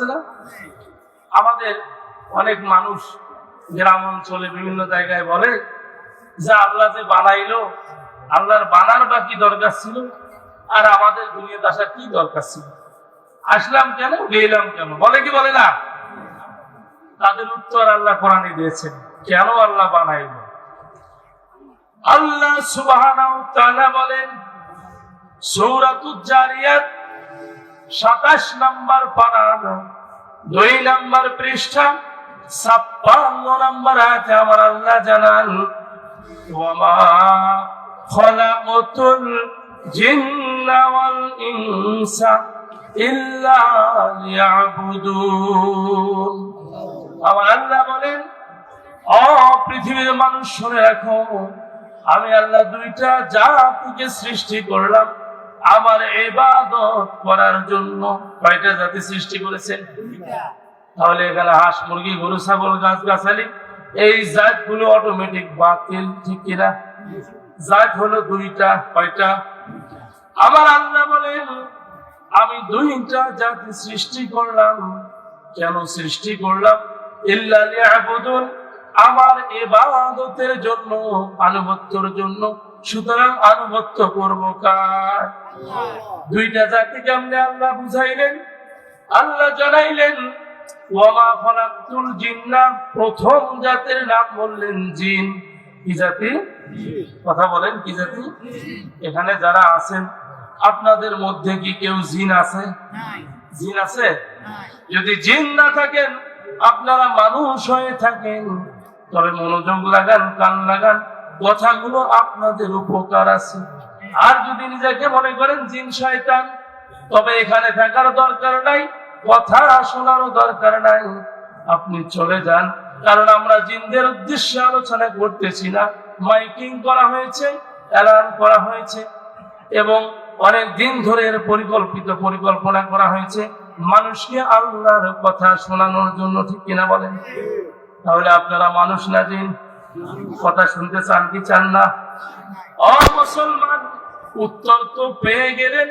আছে না? আমাদের অনেক মানুষ গ্রাম অঞ্চলে বিভিন্ন জায়গায় বলে যে আল্লাহ যে বানাইলো, আল্লাহর বানার বা কি দরকার ছিল, আর আমাদের দুনিয়াতে আসার কি দরকার ছিল, আসলাম কেন, গেলাম কেন, বলে কি বলে না? তাদের উত্তর আল্লাহ কোরআনে দিয়েছেন, কেন আল্লাহ বানাইল। আল্লাহ সুবহানাহু ওয়া তাআলা বলেন সূরাতুজ জারিয়াত ২৭ নম্বর পারার ২ নম্বর পৃষ্ঠা ৫৬ নম্বর আয়াতে আমার আল্লাহ জানান, ওয়ামা খালাকাতুল জিন্না ওয়াল ইনসা ইল্লা লিয়াবুদুন। আমার আল্লাহ বলেন, ও পৃথিবীর মানুষ শুনে রাখো, আমি আল্লাহ দুইটা জাতিকে সৃষ্টি করলাম আমার ইবাদত করার জন্য। কয়টা জাতি সৃষ্টি করেছেন? তাহলে এখানে হাঁস, মুরগি, গরু, ছাগল, গাছগাছালি, এই জাতগুলো অটোমেটিক বাতিল, ঠিক কিনা? জাত হলো দুইটা। কয়টা? আমার আল্লাহ বলেন আমি দুইটা জাতি সৃষ্টি করলাম। কেন সৃষ্টি করলাম? ইল্লা লিয়াবুদুন, আমার ইবাদতের জন্য, আনুগত্যের জন্য। সুতরাং আনুগত্য করব কার? দুইটা জাতি কেমনে আল্লাহ বুঝাইলেন? আল্লাহ জানাইলেন ওয়ামা খালাকতুল জিন্না, প্রথম জাতির নাম বললেন জিন। কি জাতি? কথা বলেন, কি জাতি? এখানে যারা আছেন আপনাদের মধ্যে কি কেউ জিন আছে? জিন আছে? যদি জিন না থাকেন, আপনারা মানুষ হয়ে থাকেন, তবে মনোযোগ লাগান, কান লাগান, কথাগুলো আপনাদের উপকার আছে। আর যদি নিজেকে মনে করেন জিন শয়তান, তবে এখানে থাকার দরকার নাই, কথা শোনারও দরকার নাই, আপনি চলে যান। কারণ আমরা জিনদের উদ্দেশ্যে আলোচনা করতেছি না, মাইকিং করা হয়েছে, এলান করা হয়েছে এবং অনেক দিন ধরে এর পরিকল্পনা করা হয়েছে মানুষকে আল্লাহর কথা শোনানোর জন্য, ঠিক কিনা বলেন? তাহলে আপনারা মানুষ না জিন? কথা শুনতে চান কি চান না? ও মুসলমান, উত্তর তো পেয়ে গেলেন।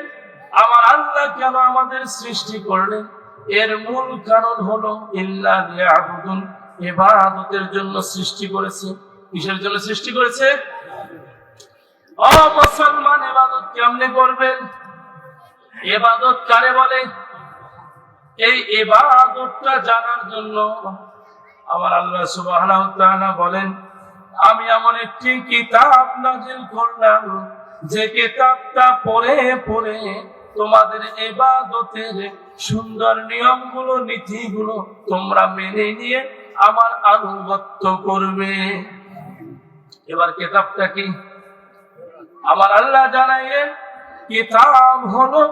আমার আল্লাহ কেন আমাদের সৃষ্টি করলেন? এর মূল কারণ হলো ইল্লা লিয়াবুদুন, ইবাদতের জন্য সৃষ্টি করেছে। কিসের জন্য সৃষ্টি করেছে? ও মুসলমান, ইবাদত কেমনে করবেন? ইবাদত কারে বলে? এই ইবাদতটা জানার জন্য আমার আল্লাহ সুবহানাহু ওয়া তাআলা বলেন আমি এমন একটি কিতাব নাযিল করলাম যে কিতাবটা পড়ে পড়ে তোমাদের ইবাদতের সুন্দর নিয়মগুলো, নীতিগুলো তোমরা মেনে নিয়ে আমার আনুগত্য করবে। এবার কিতাবটা কি? আমার আল্লাহ জানাইলেন কিতাব হলো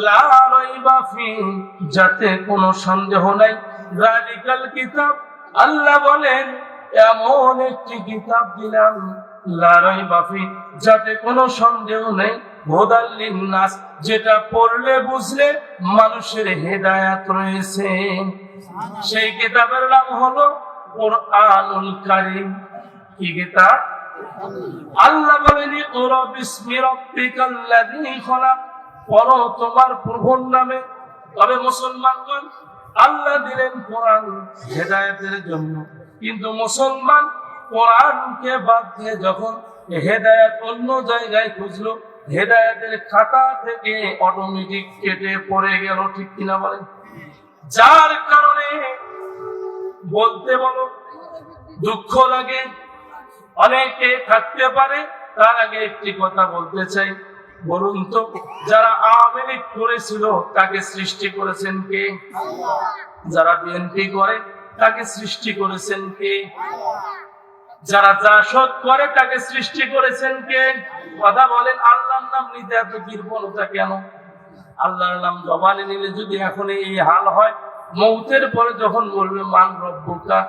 লা রাইবা ফি, যাতে কোনো সন্দেহ নাই। যালিকাল কিতাব, আল্লাহ বলেন এমন একটি কিতাব দিলাম লা রাইবা ফি, যাতে কোনো সন্দেহ নেই। হুদাল লিন্নাস, যেটা পড়লে বুঝলে মানুষের হেদায়েত রয়েছে। সেই কিতাবের নাম হলো কুরআনুল কারীম। কি কিতাব? আল্লাহ বলেন ইকরা বিসমি রাব্বিকাল্লাযী খলাক, পড়ো তোমার প্রভুর নামে। তবে মুসলমানগণ, আল্লাহ দিলেন কোরআন হেদায়েতের জন্য, কিন্তু মুসলমান কোরআনকে বাদ দিয়ে যখন হেদায়েত অন্য জায়গায় খুঁজলো, হেদায়েতের খাতা থেকে অটোমেটিক কেটে পড়ে গেল, ঠিক কিনা বলেন? যার কারণে বলতে বলো দুঃখ লাগে, অনেকে থাকতে পারে। তার আগে একটি কথা বলতে চাই, বলুন তো যারা আওয়ামী লীগ করেছিল তাকে সৃষ্টি করেছেন কে? যারা বিএনপি করে তাকে সৃষ্টি করেছেন কে? যারা জাসদ করে তাকে সৃষ্টি করেছেন কে? কথা বলেন। আল্লাহর নাম নিতে এত কৃপণতা কেন? আল্লাহর নাম জবানে নিলে যদি এখন এই হাল হয়, মৌতের পরে যখন বলবে মান রব্বুকা,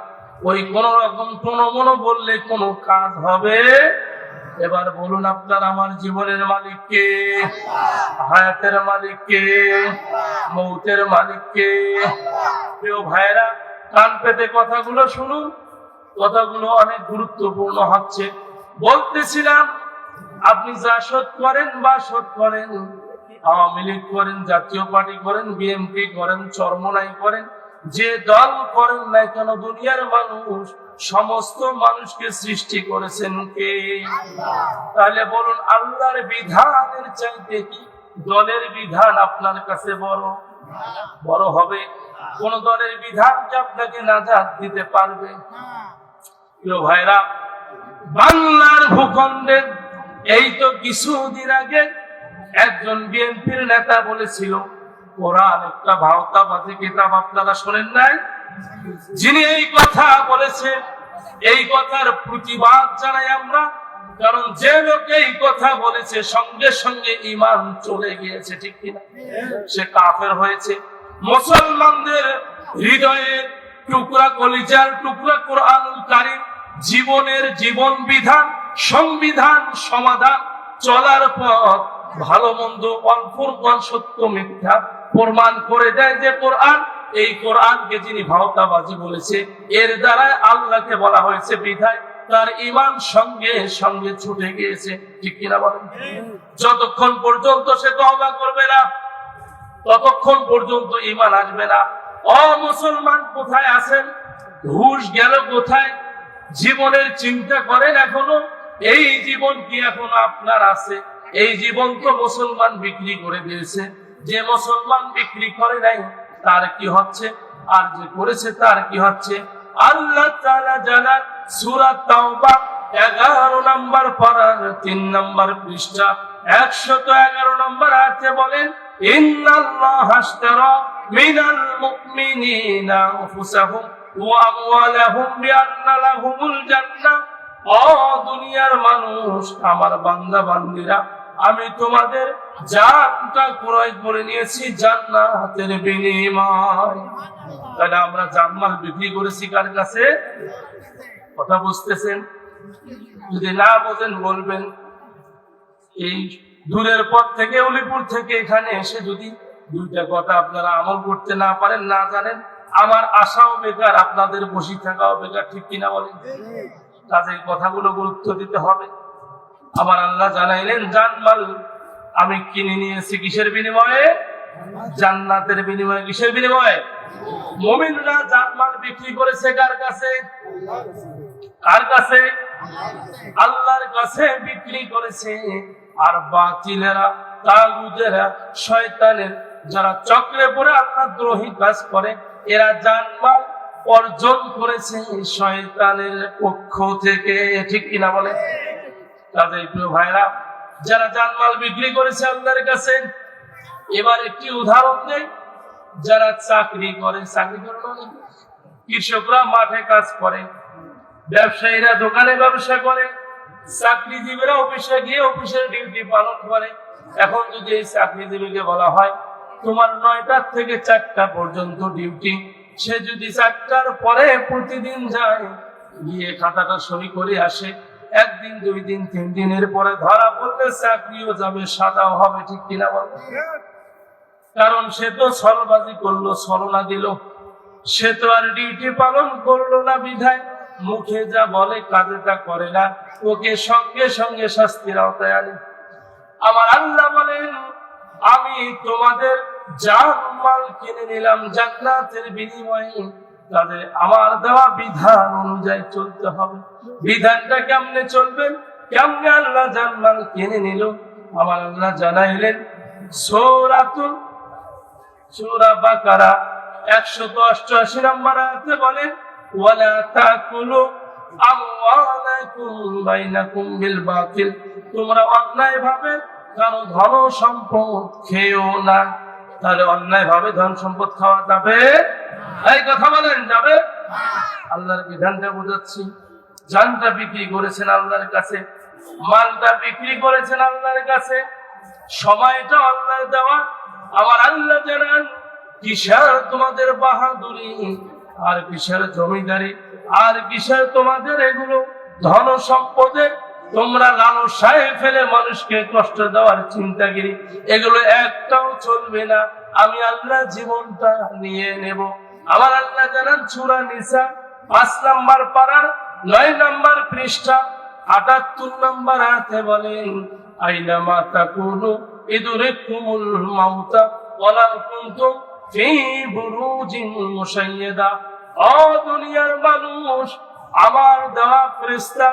ওই কোন রকম কোনো বললে কোন কাজ হবে? এবার বলুন আপনার আমার জীবনের মালিক কে? হায়াতের মালিক কে? মৌতের মালিক কে? প্রিয় ভাইরা, কান পেতে কথাগুলো শুনুন, কথাগুলো অনেক গুরুত্বপূর্ণ হচ্ছে। বলতেছিলাম আপনি যা শোধ করেন বা শোধ করেন, আওয়ামী লীগ করেন, জাতীয় পার্টি করেন, বিএনপি করেন, চরমোনাই করেন, যে দল করেন না কেন, দুনিয়ার মানুষ সমস্ত মানুষকে সৃষ্টি করেছেন কে? তাহলে বলুন, আল্লাহর বিধানের চাইতে কি দলের বিধান আপনার কাছে বড় হবে? কোন দলের বিধান কি আপনাকে নাজাত দিতে পারবে? প্রিয় ভাইরা, বাংলার ভূখণ্ডের এই তো কিছুদিন আগে একজন বিএনপির নেতা বলেছিল, কোরআন একটা ভাওতাবাদী কিতাব। আপনারা শোনেন নাই? যিনি এই কথা বলেছেন, এই কথার প্রতিবাদ জানাই আমরা। কারণ যে লোক এই কথা বলেছে, সঙ্গে সঙ্গে ঈমান চলে গিয়েছে, ঠিক কিনা? সে কাফের হয়েছে। মুসলমানদের হৃদয়ের টুকরা, কলিজার টুকরা কোরআনুল কারীম, জীবনের জীবন বিধান, সংবিধান, সমাধান, চলার পথ, ভালো মন্দ, অল্পর সত্য মিথ্যা প্রমাণ করে দেয় যে কোরআন। এই কোরআনকে যিনি ভাওতাবাজি বলেছে, এর দ্বারা আল্লাহকে বলা হয়েছে, বিধায় তার ঈমান সঙ্গে সঙ্গে ছুটে গিয়েছে, ঠিক কিনা বলেন? যতক্ষণ পর্যন্ত সে তওবা করবে না, ততক্ষণ পর্যন্ত ঈমান আসবে না। মুসলমান কোথায় আছেন? হুঁশ গেল কোথায়? জীবনের চিন্তা করেন এখনো? এই জীবন কি এখনো আপনার আছে? এই জীবন তো মুসলমান বিক্রি করে দিয়েছে। যে মুসলমান বিক্রি করে নাই তার কি হচ্ছে, আর যে করেছে তার কি হচ্ছে? আল্লাহ তাআলা জানান সূরা তাওবা 11 নম্বর পারার 3 নম্বর পৃষ্ঠা 111 নম্বর আয়াতে বলেন, ইন্নাল্লাহা আশতারা মিনাল মুমিনিনা আনফুসাহুম ওয়া আমওয়ালাহুম বিআন্না লাহুমুল জান্নাহ। ও দুনিয়ার মানুষ, আমার বান্দা বান্দীরা, আমি তোমাদের জানটা ক্রয় করে নিয়েছি জান্নাতের বিনিময়। তাহলে আমরা জান্নাত বিক্রি করেছি কার কাছে? কথা বুঝতেছেন? যদি না বোঝেন বলবেন। এই দূরের পথ থেকে, উলিপুর থেকে এখানে এসে যদি দুইটা কথা আপনারা আমল করতে না পারেন, না জানেন, আমার আশাও বেকার, আপনাদের বসে থাকাও বেকার, ঠিক কিনা বলেন? কাজে এই কথাগুলো গুরুত্ব দিতে হবে। আমার আল্লাহ জানাইলেন, জানমাল আমি কিনে নিয়েছি কিসের বিনিময়ে? জান্নাতের বিনিময়ে। কিসের বিনিময়ে? মুমিনরা জানমাল বিক্রি করেছে কার কাছে? কার কাছে? আল্লাহর কাছে বিক্রি করেছে। আর বাতিলেরা, তাগুতেরা, শয়তানের যারা চক্রে পড়ে আল্লাহ দ্রোহী কাজ করে, এরা জানমাল অর্জন করেছে শয়তানের পক্ষ থেকে, ঠিক কিনা বলে? তাদের প্রিয় ভাইরা, যারা জানমাল বিক্রি করেছে আল্লাহর কাছে, এবার একটি উদাহরণ দেই। যারা চাকরি করে, চাকরি করে মানে কৃষকরা মাঠে কাজ করে, ব্যবসায়ীরা দোকানে ব্যবসা করে, চাকরিজীবীরা অফিসে গিয়ে অফিসের ডিউটি পালন করে। এখন যদি এই চাকরিজীবীকে বলা হয়, তোমার 9টা থেকে 4টা পর্যন্ত ডিউটি, সে যদি 4টার পরে প্রতিদিন যায়, গিয়ে খাতাটা সই করে আসে, 1 দিন 2 দিন 3 দিনের পরে ধরা পড়লে চাকরিও যাবে, সাজাও হবে, ঠিক কিনা বল? কারণ সে তো ছলবাজি করলো, ছলনা দিল, সে তো আর ডিউটি পালন করলো না, বিধায় মুখে যা বলে কাজে তা করে না, ওকে সঙ্গে সঙ্গে শাস্তির আওতায় আনে। আমার আল্লাহ বলেন, আমি তোমাদের জানমাল কিনে নিলাম জান্নাতের বিনিময়ে, তাদের আমার দেওয়া বিধান অনুযায়ী চলতে হবে। বিধানটা কেমনে চলবেন? কেমনে আল্লাহ জানমাল কিনে নিল? আমার আল্লাহ জানাইলেন সূরা বাকারা 188 নম্বর আয়াতে বলেন, ওয়ালা তাকুলু আমওয়ালাকুম বাইনাকুম বিল বাতিল, তোমরা অন্যায় ভাবে কারো ধন সম্পদ খেও না। তাহলে অন্যায় ভাবে ধন সম্পদ খাওয়া যাবে? এই কথা বলেন, যাবে? আল্লাহর বিধানটা বোঝাচ্ছি। জানটা বিক্রি করেছেন আল্লাহর কাছে, মালটা বিক্রি করেছেন আল্লাহর কাছে, সময়টা আল্লাহর দেওয়া। আমার আল্লাহ জানান, কিসের তোমাদের বাহাদুরি, আর কিসের জমিদারি, আর কিসের তোমাদের এগুলো ধন সম্পদে তোমরা লালসায় ফেলে মানুষকে কষ্ট দেওয়ার চিন্তাগিরি, এগুলো একটাও চলবে না। আমি আল্লাহ জীবনটা নিয়ে নেব। আমার আল্লাহ জানান সূরা নিসা 5 নম্বর পারার 9 নম্বর পৃষ্ঠা 78 নম্বর আয়াতে বলেন, আইনামা তাকুনু ইদরিকুমুল মাউতা ওয়ালাউ কুনতুম ফি বুরুজিন মুশাইয়াদা। ও দুনিয়ার মানুষ, আমার দেওয়া ফেরেশতা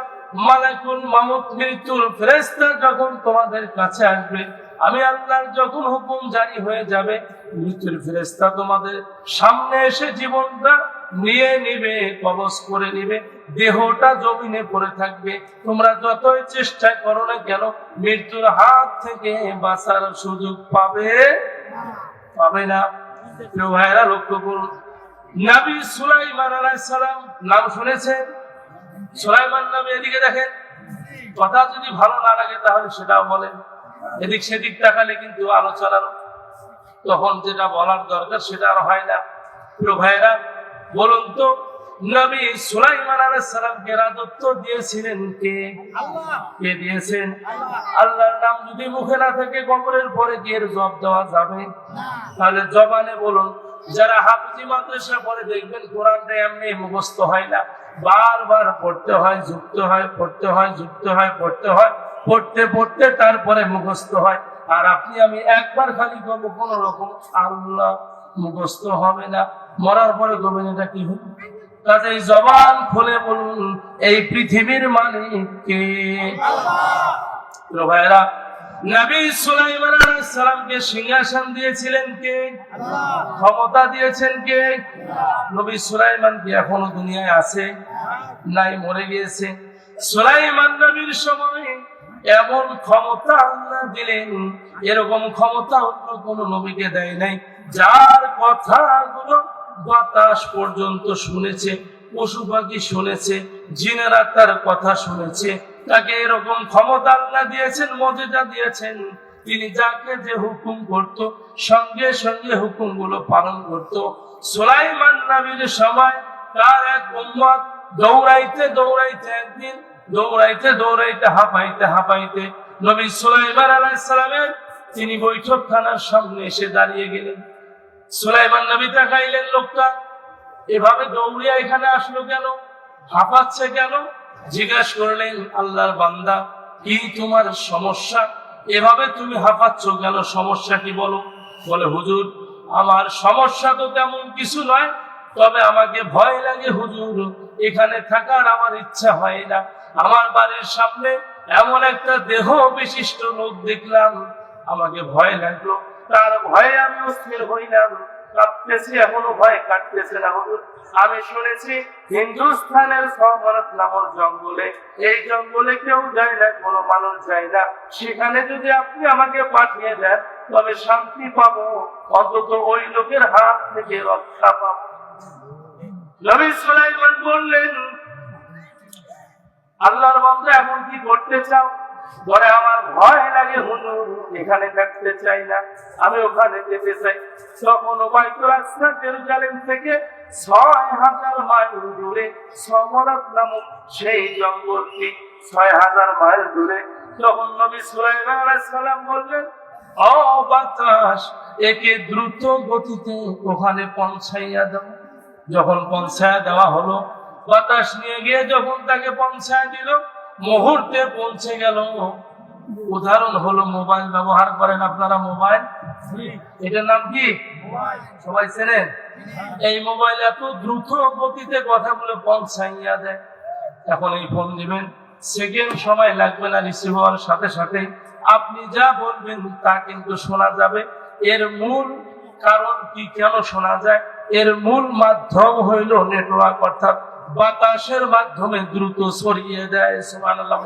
মালাকুল মাউত, মৃত্যুর ফেরেশতা যখন তোমাদের কাছে আসবে, আমি আল্লাহর যখন হুকুম জারি হয়ে যাবে, মৃত্যুর ফেরেশতা তোমাদের সামনে এসে জীবনটা নিয়ে নিবে, কবজ করে নিবে, দেহটা জমিনে পড়ে থাকবে। তোমরা যতই চেষ্টা করো না কেন, মৃত্যুর হাত থেকে বাঁচার সুযোগ পাবে না। প্রিয় ভাইরা, লক্ষ্য করুন, নবী সুলাইমান আলাইহিস সালাম নাম শুনেছেন? সুলাইমান নবী, এদিকে দেখেন, কথা যদি ভালো না লাগে তাহলে সেটাও বলেন, এদিক সেদিক তাকালে কিন্তু আলোচনার তখন যেটা বলার দরকার সেটা আর হয় না। প্রিয় ভাইরা, বলুন তো, নবী সুলাইমান আলাইহিস সালামকে রাজত্ব দিয়েছিলেন কে? আল্লাহ। কে দিয়েছেন? আল্লাহর নাম যদি মুখে না থাকে, কবরের পরে কি এর জবাব দেওয়া যাবে? তাহলে জবানে বলুন। যারা হাফিজি মাদ্রাসা পড়ে দেখবেন কোরআনটা এমনি মুখস্থ হয় না, বারবার পড়তে হয়, যুক্ত হয়, পড়তে হয়, যুক্ত হয়, পড়তে হয়, পড়তে পড়তে তারপরে মুখস্থ হয়। আর আপনি আমি একবার খালি করবো, কোন রকম আল্লাহ মুখস্থ হবে না, মরার পরে করবেন এটা কি হবে? কাজেই জবান খুলে বলুন, এই পৃথিবীর মালিক কে? আল্লাহ। ভাইরা, নবী সুলাইমান আলাইহিস সালামকে সিংহাসন দিয়েছিলেন কে? আল্লাহ। ক্ষমতা দিয়েছেন কে? নবী সুলাইমান কি এখনো দুনিয়ায় আছে? নাই, মরে গিয়েছে। সুলাইমান নবীর সময় এমন ক্ষমতা আল্লাহ দিলেন, এরকম ক্ষমতা অন্য কোন নবীকে দেয় নাই। যার কথাগুলো বাতাস পর্যন্ত শুনেছে, পশু পাখি শুনেছে, জিনেরা তার কথা শুনেছে, তাকে এরকম ক্ষমতা আল্লাহ দিয়েছেন, মর্যাদা দিয়েছেন। তিনি যাকে যে হুকুম করত, সঙ্গে সঙ্গে হুকুমগুলো পালন করত। সুলাইমান নবীর সময় তার এক উম্মত দৌড়াইতে দৌড়াইতে, একদিন দৌড়াইতে দৌড়াইতে, হাঁপাইতে হাঁপাইতে নবী সুলাইমান আলাইহিস সালামের তিনি বৈঠকখানার সামনে এসে দাঁড়িয়ে গেলেন। সুলাইমান নবী তাকাইলেন, লোকটা এভাবে দৌড়িয়া এখানে আসলো কেন, হাঁপাচ্ছে কেন? জিজ্ঞাসা করলেন, আল্লাহর বান্দা, কি তোমার সমস্যা? এভাবে তুমি হাঁপাচ্ছ কেন? সমস্যা কি বলো? বলে, হুজুর, আমার সমস্যা তো তেমন কিছু নয়, তবে আমাকে ভয় লাগে হুজুর, এখানে থাকার আমার ইচ্ছা হয় না। আমার বাড়ির সামনে এমন একটা দেহ বিশিষ্ট লোক দেখলাম, আমাকে ভয় লাগলো, তার ভয়ে আমি অস্থির হইলাম, কাঁপতেছি, এখনো ভয় কাটতেছে না হুজুর। আমি শুনেছি হিন্দুস্থানের সবরত নামক জঙ্গলে, এই জঙ্গলে কেউ যায় না, কোনো মানুষ যায় না, সেখানে যদি আপনি আমাকে পাঠিয়ে দেন তবে শান্তি পাবো, অন্তত ওই লোকের হাত থেকে রক্ষা পাবো। নবী সুলাইমান বললেন, আল্লাহর বান্দা, এমন কি করতে চাও? বলে, আমার ভয় লাগে হুজুর, এখানে থাকতে চাই না, আমি ওখানে যেতে চাই। তখন বাইতুল আকসা জেরুজালেম থেকে ৬০০০ মাইল দূরে সমরাত নামক সেই জঙ্গলটি ৬০০০ মাইল দূরে। তখন নবী সুলাইমান আলাইহিস সালাম বললেন, ও বাতাস, একে দ্রুত গতিতে ওখানে পৌঁছাইয়া দাও। যখন পৌঁছায় দেওয়া হলো, বাতাস নিয়ে গিয়ে যখন তাকে পৌঁছায় দিল, মুহূর্তে পৌঁছে গেল। উদাহরণ হলো, মোবাইল ব্যবহার করেন আপনারা? মোবাইল, এটার নাম কি? সবাই চেনেন? এই মোবাইল এত দ্রুত গতিতে কথাগুলো পৌঁছাইয়া দেয়। এখন এই ফোন দিবেন, সেকেন্ড সময় লাগবে না, রিসিভ হওয়ার সাথে সাথে আপনি যা বলবেন তা কিন্তু শোনা যাবে। এর মূল কারণ কি, কেন শোনা যায়? এর মূল মাধ্যম হইল নেটওয়ার্ক, অর্থাৎ বাতাসের মাধ্যমে দ্রুত ছড়িয়ে দেয়। সুবহানাল্লাহ।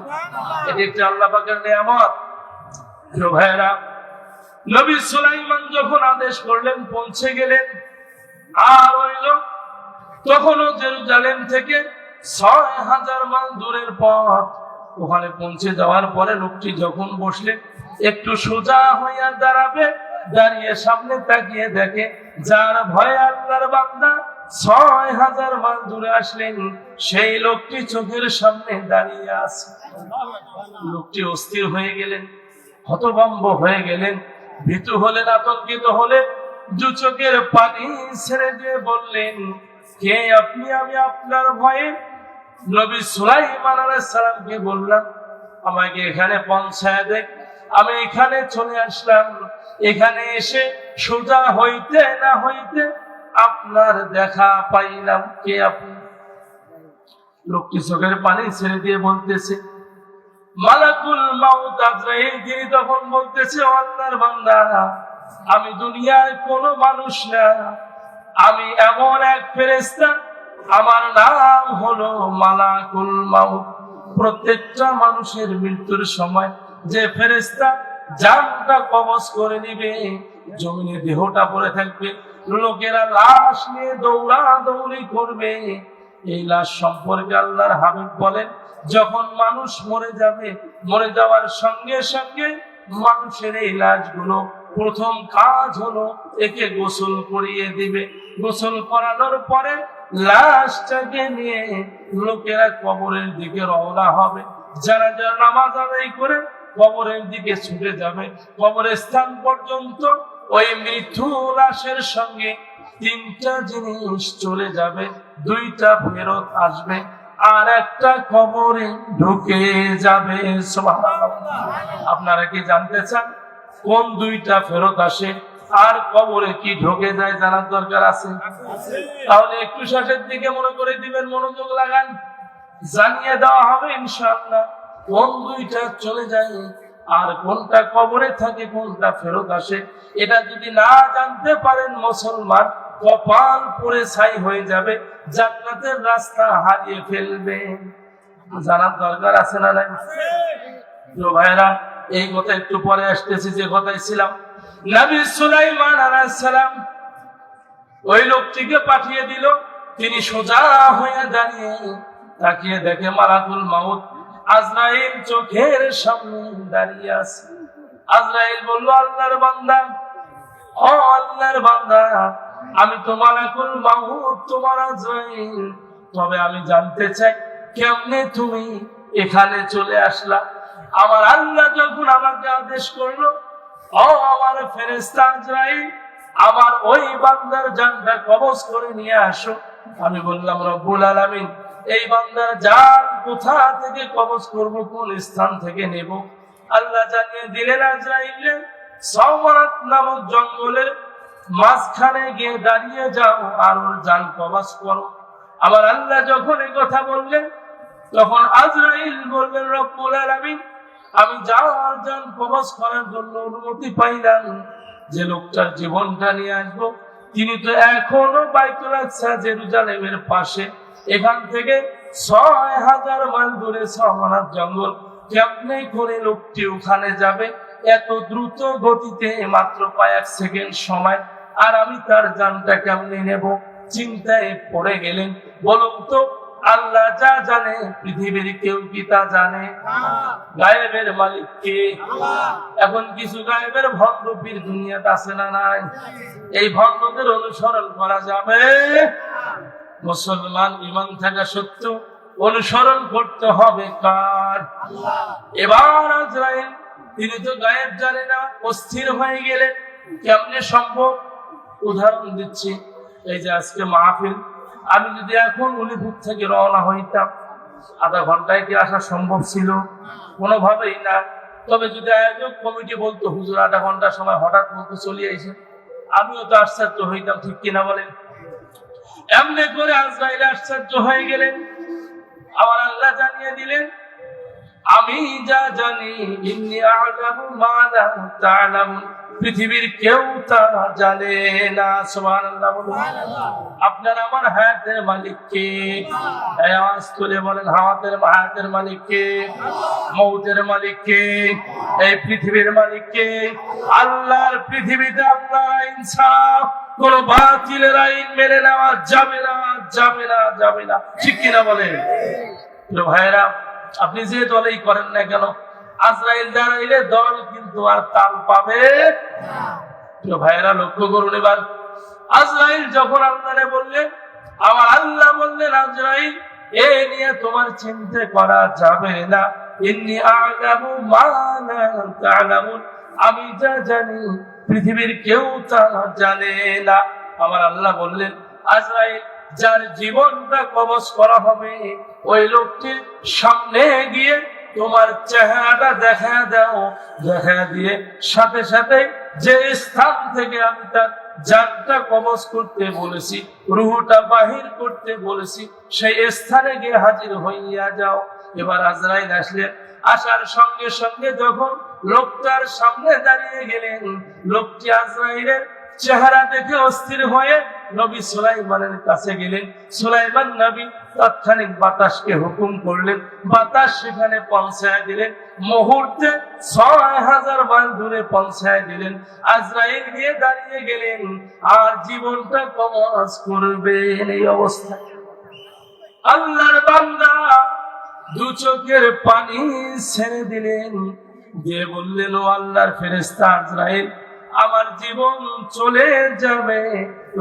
এটি একটি আল্লাহ পাকের নিয়ামত। ভাইরা, নবী সুলাইমান যখন আদেশ করলেন, পৌঁছে গেলেন। আর হইল তখনও জেরুজালেম থেকে ৬০০০ মাইল দূরের পথ। ওখানে পৌঁছে যাওয়ার পরে লোকটি যখন বসলেন, একটু সোজা হইয়া দাঁড়াবে, দাঁড়িয়ে সামনে তাকিয়ে দেখে যার ভয়ে আল্লাহর বান্দা ৬০০০ মাইল দূরে আসলেন, সেই লোকটি চোখের সামনে দাঁড়িয়ে আছে। লোকটি অস্থির হয়ে গেলেন, হতভম্ব হয়ে গেলেন, ভীতু হলেন, আতঙ্কিত হলেন, দু চোখের পানি ছেড়ে দিয়ে বললেন, কে আপনি? আমি আপনার ভয়ে নবী সুলাইমান আলাইহিস সালামকে বললাম, আমাকে এখানে পৌঁছায় দেখ। আমি এখানে চলে আসলাম। এখানে এসে সোজা হইতে না হইতে আপনার দেখা পাইলাম। কে আপনি? লোকটি চোখের পানি ছেড়ে দিয়ে বলতেছে, মালাকুল মাউত আজরাইল। তিনি তখন বলতেছে, আল্লাহর বান্দা, আমি দুনিয়ার কোনো মানুষ না, আমি এমন এক ফেরেশতা, আমার নাম হলো মালাকুল মাউত। প্রত্যেকটা মানুষের মৃত্যুর সময় যে ফেরেশতা জানটা কবজ করে নিবে, জমিনে দেহটা পড়ে থাকবে, লোকেরা লাশ নিয়ে দৌড়াদৌড়ি করবে। এই লাশ সম্পর্কে আল্লাহর হাবিব বলেন, যখন মানুষ মরে যাবে, মরে যাওয়ার সঙ্গে সঙ্গে মানুষের এই লাশগুলো প্রথম কাজ হলো একে গোসল করিয়ে দিবে। গোসল করানোর পরে লাশটাকে নিয়ে লোকেরা কবরের দিকে রওনা হবে। যারা যারা নামাজ আদায় করে কবরের দিকে ছুটে যাবে, কবরের স্থান পর্যন্ত ওই মৃত্যু লাশের সঙ্গে তিনটা জিনিস চলে যাবে, দুইটা ফেরত আসবে, আর একটা কবরে ঢুকে যাবে। সুবহানাল্লাহ। আপনারা কি জানতে চান কোন দুইটা ফেরত আসে আর কবরে কি ঢুকে যায়? জানার দরকার আছে। তাহলে একটু শেষের দিকে মনে করে দিবেন, মনোযোগ লাগান, জানিয়ে দেওয়া হবে ইনশাআল্লাহ কোন দুইটা চলে যায় আর কোনটা কবরে থাকে, কোনটা ফেরত আসে। এটা যদি না জানতে পারেন মুসলমান, কপাল পুড়ে ছাই হয়ে যাবে, জান্নাতের রাস্তা হারিয়ে ফেলবে। জানার দরকার আছে না নাই? তো ভাইরা, এই কথা একটু পরে আসতেছি। যে কথাই ছিলাম, নবী সুলাইমান আলাইহিস সালাম ওই লোকটিকে পাঠিয়ে দিল। তিনি সোজা হয়ে দাঁড়িয়ে তাকিয়ে দেখে মালাকুল মাউত আজরাইল চোখের সামনে দাঁড়িয়ে আছে। আজরাইল বলল, আল্লাহর বান্দা, ও আল্লাহর বান্দা, আমি তো মালাকুল মাউত, তোমার আজরাইল। তবে আমি জানতে চাই, কেমনে তুমি এখানে চলে আসলা? আমার আল্লাহ যখন আমাকে আদেশ করলো, ও আমার ফেরেশতা আজরাইল, আমার ওই বান্দার জানটা কবজ করে নিয়ে আসো। আমি বললাম, রব্বুল আলামিন, এই বান্দার জান কোথা থেকে কবজ করব, কোন স্থান থেকে নেব? আল্লাহ জানিয়ে দিলেন, আজরাইল, সাওমারাত নামক জঙ্গলের মাঝখানে গিয়ে দাঁড়িয়ে যাও আর ওর জান কবজ করো। আমার আল্লাহ যখন এই কথা বললেন, তখন আজরাইল বললেন, রব্বুল আলামিন, আমি যাওয়ার জান কবজ করার জন্য অনুমতি পাইলাম। যে লোকটার জীবনটা নিয়ে আসবো, তিনি তো এখনো বাইতুল আকসা জেরুজালেমের পাশে, এখান থেকে ৬০০০ মাইল দূরে সাওমারাত জঙ্গল। কেমনে করে লোকটি ওখানে যাবে? এত দ্রুত গতিতে, মাত্র কয়েক সেকেন্ড সময়, আর আমি তার জানটা কেমনে নেব? চিন্তায় পড়ে গেলেন। বলুন তো, আল্লাহ যা জানে পৃথিবীর কেউ কি তা জানে? গায়েবের মালিক কে? এখন কিছু গায়েবের ভণ্ড পীর দুনিয়াতে আছে না নাই? এই ভণ্ডদের অনুসরণ করা যাবে? মুসলমান ঈমান থাকা সত্ত্বেও অনুসরণ করতে হবে কার? এবার আজরাইল, তিনি তো গায়েব জানে না, অস্থির হয়ে গেলেন। কেমনে সম্ভব? উদাহরণ দিচ্ছি। এই যে আজকে মাহফিল, আমি যদি এখন উলিপুর থেকে রওনা হইতাম, আধা ঘন্টায় কি আসা সম্ভব ছিল? কোনোভাবেই না। তবে যদি আয়োজক কমিটি বলতো, হুজুর ৮ ঘন্টা সময়, হঠাৎ বলতে চলে আইছে, আমিও তো আশ্চর্য হইতাম, ঠিক কিনা বলেন? এমনি করে আজরাইল আশ্চর্য হয়ে গেলেন। আমার আল্লাহ জানিয়ে দিলেন, আমি যা জানি, ইন্নী আ'লামু মা লা তা'লামুন, পৃথিবীর কেউ তা জানে না। সুবহানাল্লাহ। আপনার আমার হায়াতের মালিক কে? আওয়াজ তুলে বলেন, হায়াতের মালিক কে? মউতের মালিক কে? এই পৃথিবীর মালিক কে? আল্লাহর পৃথিবীতে আল্লাহর আইন ছাড়া কোন বাতিলের আইন মেনে নেওয়া যাবে না, যাবে না, যাবে না। ঠিক কিনা বলেন? ভাইরা, আপনি যে দলেই করেন না কেন, আজরাইল দাঁড়াইলে দল কিন্তু আর তাল পাবে না। ভাইরা, লক্ষ্য করুন। এবার আজরাইল যখন আল্লাহরে বললেন, আমার আল্লাহ বললেন, আজরাইল, এ নিয়ে তোমার চিন্তা করা যাবে না। ইন্নী আ'লামু মা লা তা'লামুন, আমি যা জানি পৃথিবীর কেউ তা জানে না। আমার আল্লাহ বললেন, আজরাইল, যার জীবনটা কবজ করা হবে, ওই লোকটির সামনে গিয়ে তোমার চেহারাটা দেখা দাও। দেখা দিয়ে সাথে সাথে যে স্থান থেকে আমি তার জানটা কবজ করতে বলেছি, রুহটা বাহির করতে বলেছি, সেই স্থানে গিয়ে হাজির হইয়া যাও। এবার আজরাইল আসলেন। আসার সঙ্গে সঙ্গে যখন লোকটার সামনে দাঁড়িয়ে গেলেন, লোকটি আজরাইলের চেহারা দেখে অস্থির হয়ে নবী সুলাইমানের কাছে গেলেন। সুলাইমান নবী তাৎক্ষণিক বাতাসকে হুকুম করলেন, বাতাস সেখানে পৌঁছায় দিলেন। মুহূর্তে ৬০০০ মাইল দূরে পৌঁছায় দিলেন। আজরাইল গিয়ে দাঁড়িয়ে গেলেন আর জীবনটা কবজ করবেন। এই অবস্থায় আল্লাহর বান্দা দু চোখের পানি ছেড়ে দিলেন, দিয়ে বললেন, ও আল্লাহর ফেরেশতা আজরাইল, আমার জীবন চলে যাবে,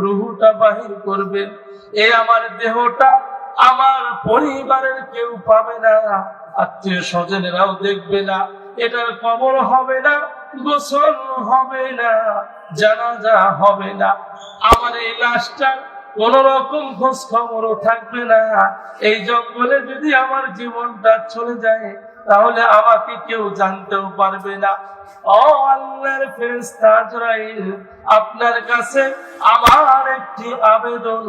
রুহটা বাহির করবেন। এই আমার দেহটা আমার পরিবারের কেউ পাবে না, আত্মীয় স্বজনেরাও দেখবে না, এটার কবর হবে না, গোসল হবে না, জানাজা হবে না, আমার এই লাশটা কোন রকম খোঁজ খবরও থাকবে না। এই জঙ্গলে যদি আমার জীবনটা চলে যায় তাহলে আমাকে কেউ জানতেও পারবে না। ও আল্লাহর ফেরেশতা আজরাইল, আপনার কাছে আমার একটি আবেদন,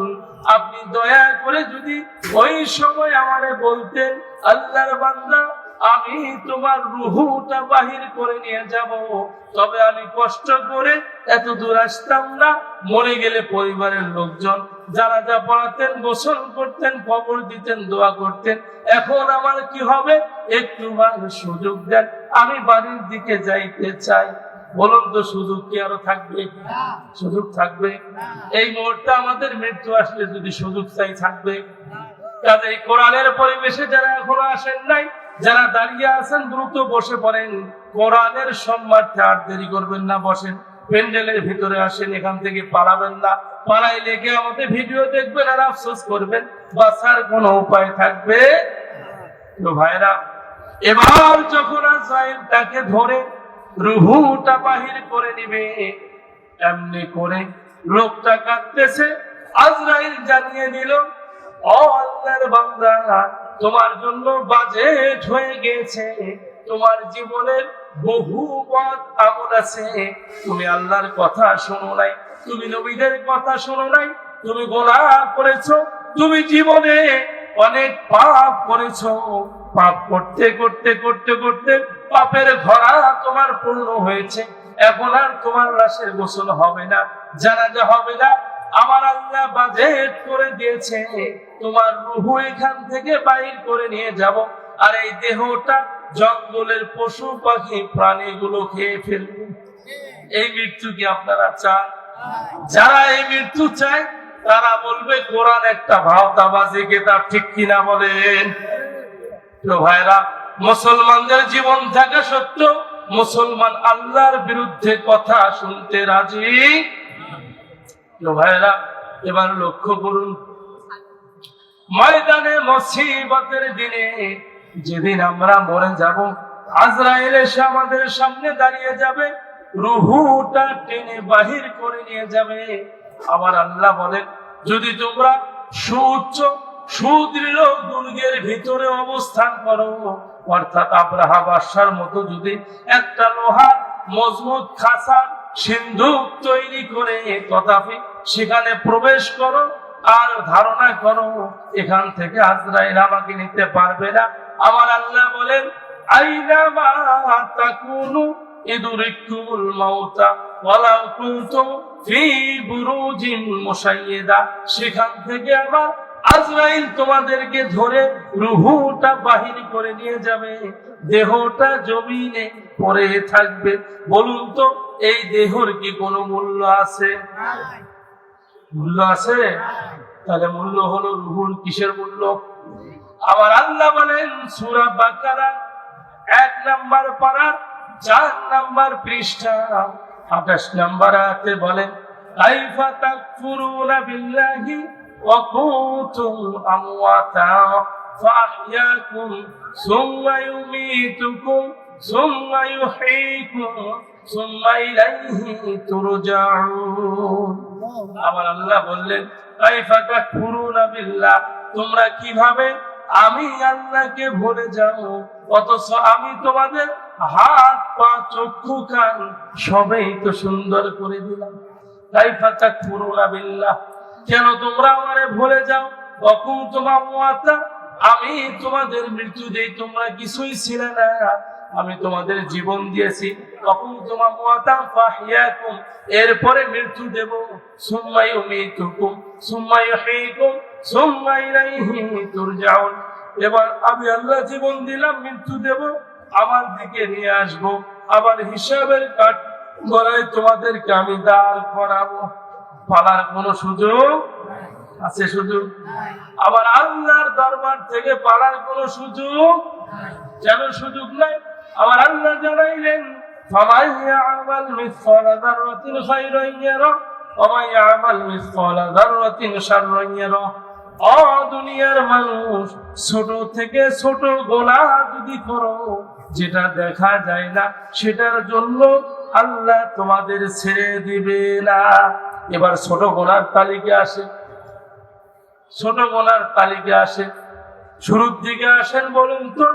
আপনি দয়া করে যদি ওই সময় আমারে বলতেন, আল্লাহর বান্দা আমি তোমার রুহটা বাহির করে নিয়ে যাব, তবে আমি কষ্ট করে এত দূর আসতাম না। মরে গেলে পরিবারের লোকজন জানাজা পড়াতেন, গোসল করতেন, কবর দিতেন, দোয়া করতেন। এখন আমার কি হবে? একটু সুযোগ দেন, আমি বাড়ির দিকে যাইতে চাই। বলুন তো, সুযোগ কি আরো থাকবে? সুযোগ থাকবে? এই মুহূর্তে আমাদের মৃত্যু আসলে যদি সুযোগ চাই, থাকবে? কাজে কোরআনের পরিবেশে যারা এখনো আসেন নাই, যারা দাঁড়িয়ে আছেন, দ্রুত বসে পড়েন। কোরআনের সম্মানার্থে আর দেরি করবেন না, বসেন। প্যান্ডেলের ভিতরে আসেন, এখান থেকে পালাবেন না। পালাই লেগে আমাদের ভিডিও দেখবেন আর আফসোস করবেন, বাঁচার কোনো উপায় থাকবে? তো ভাইরা, এবার যখন আজরাইল তাকে ধরে রুহটা বাহির করে নিবে, এমনি করে লোকটা কাঁদতেছে। আজরাইল জানিয়ে দিল, ও আল্লাহর বান্দা, তোমার জন্য বাজেট হয়ে গেছে, তোমার জীবনের বহু পথ আমল আছে। তুমি আল্লাহর কথা শোনো নাই, তুমি নবীদের কথা শোনো নাই, তুমি গুনাহ করেছো, তুমি জীবনে অনেক পাপ করেছো। পাপ করতে করতে করতে করতে পাপের ঘরা তোমার পূর্ণ হয়েছে। এখন আর তোমার লাশের গোসল হবে না, জানাজা হবে না। আমার আল্লাহ বাজেট করে দিয়েছে, তোমার রূহ এখান থেকে বাইর করে নিয়ে যাব, আর এই দেহটা জঙ্গলের পশু পাখি প্রাণীগুলো খেয়ে ফেলবে। এই মৃত্যু কি আপনারা চান? যারা এই মৃত্যু চায় তারা বলবে কোরআন একটা ভাওতাবাজি কিতাব, ঠিক কিনা বলেন? তো ভাইরা, মুসলমানদের জীবন থাকা সত্ত্বেও মুসলমান আল্লাহর বিরুদ্ধে কথা শুনতে রাজি। তো ভাইরা, এবার লক্ষ্য করুন, ময়দানে মুসিবতের দিনে, যেদিন আমরা মরে যাব, আজরাইল এসে আমাদের সামনে দাঁড়িয়ে যাবে, রুহটা টেনে বাহির করে নিয়ে যাবে। আবার আল্লাহ বলেন, যদি তোমরা সুউচ্চ সুদৃঢ় দুর্গের ভিতরে অবস্থান করো, অর্থাৎ আব্রাহা বাদশার মতো যদি একটা লোহার মজবুত খাঁচা সিন্ধুক তৈরি করে তথাপি সেখানে প্রবেশ করো আর ধারণা করো এখান থেকে আজরাইল আমাকে নিতে পারবে না, আমার আল্লাহ বলেন, আইনামা তাকুনু ইদরিকুমুল মাউতা ওয়ালাউ কুনতুম ফি বুরুজিন মুশাইয়্যিদা, সেখান থেকে আবার আজরাইল তোমাদেরকে ধরে রুহটা বাহির করে নিয়ে যাবে, দেহটা জমিনে পড়ে থাকবে। বলুন তো, এই দেহর কি কোনো মূল্য আছে? মূল্য আছে? তাহলে মূল্য হলো রুহুর। কিসের মূল্য? আবার আল্লাহ বলেন সূরা বাকারা 1 নম্বর পারা 4 নম্বর পৃষ্ঠা 28 নম্বর আয়াতে বলেন, কাইফা তাকফুরুনা বিল্লাহি ওয়া কুনতুম আমওয়াতা ফাহইয়াকুম সুম্মা ইউমীতুকুম সুম্মা ইউহয়ীকুম সুম্মা ইলাইহি তুরজাউন। আমার আল্লাহ বললেন, কাইফা তাকফুরুনা বিল্লাহ, তোমরা কিভাবে আমি আল্লাহকে ভুলে যাও, অথচ আমি তোমাদের হাত পা চক্ষু কান সবই তো সুন্দর করে দিলাম। কাইফা তাকফুরুনা বিল্লাহ, কেন তোমরা আমারে ভুলে যাও? ওয়াকুনতুম আমওয়াতা, আমি তোমাদের মৃত্যু দেই, তোমরা কিছুই ছিলে না, আমি তোমাদের জীবন দিয়েছি। ওয়াকুনতুম আমওয়াতান ফাহইয়াকুম, এরপরে মৃত্যু দেব। সুম্মা ইউমীতুকুম সুম্মা ইউহয়ীকুম সুম্মা ইলাইহি তুরজাউন, এবার আমি আল্লাহ জীবন দিলাম, মৃত্যু দেব, আমার দিকে নিয়ে আসবো, আবার হিসাবের কাঠ গড়ায় তোমাদেরকে আমি দাঁড় করাবো। পালার কোনো সুযোগ আছে? সুযোগ? আবার আল্লাহর দরবার থেকে পালার কোনো সুযোগ? কেন সুযোগ নাই? আবার আল্লাহ জানাইলেন, ফামান ইয়ামাল মিসকালা যাররাতিন খায়রান ইয়ারা ওয়া মান ইয়ামাল মিসকালা যাররাতিন শাররান ইয়ারা। ও দুনিয়ার মানুষ, ছোট থেকে ছোট গোনাহ যদি করো, যেটা দেখা যায় না, সেটার জন্য আল্লাহ তোমাদের ছেড়ে দিবে না। এবার ছোট গোনার তালিকা আসে, ছোট গোনার তালিকা আসে। শুরুর দিকে আসেন, বলুন তো,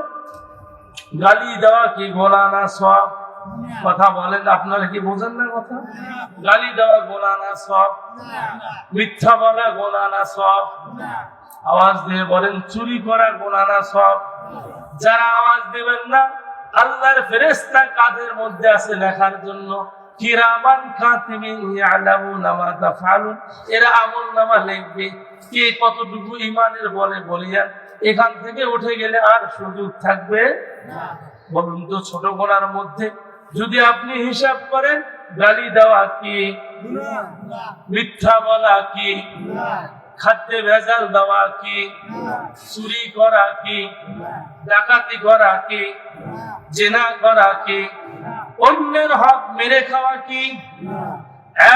গালি দেওয়া কি গোনা না সওয়াব? কথা বলেন, আপনারা কি বোঝেন না কথা? গালি দেওয়া গোনা না সওয়াব? মিথ্যা বলা গোনা না সওয়াব? আওয়াজ দিয়ে বলেন, চুরি করা গোনা না সওয়াব? যারা আওয়াজ দেবেন না, আল্লাহর ফেরেশতা কাঁধের মধ্যে আছে লেখার জন্য, কিরামান কাতিবিন ইয়ালামুনা মা তাফআলুন, এরা আমলনামা লিখবে কে কতটুকু ঈমানের বলে বলিয়া। এখান থেকে উঠে গেলে আর সুযোগ থাকবে না। বলুন তো, ছোট গোনার মধ্যে যদি আপনি হিসাব করেন, গালি দেওয়া কি? মিথ্যা বলা কি? খাদ্যে ভেজাল দেওয়া কি? চুরি করা কি? ডাকাতি করা কি? জিনা করা কি? অন্যের হক মেরে খাওয়া কি?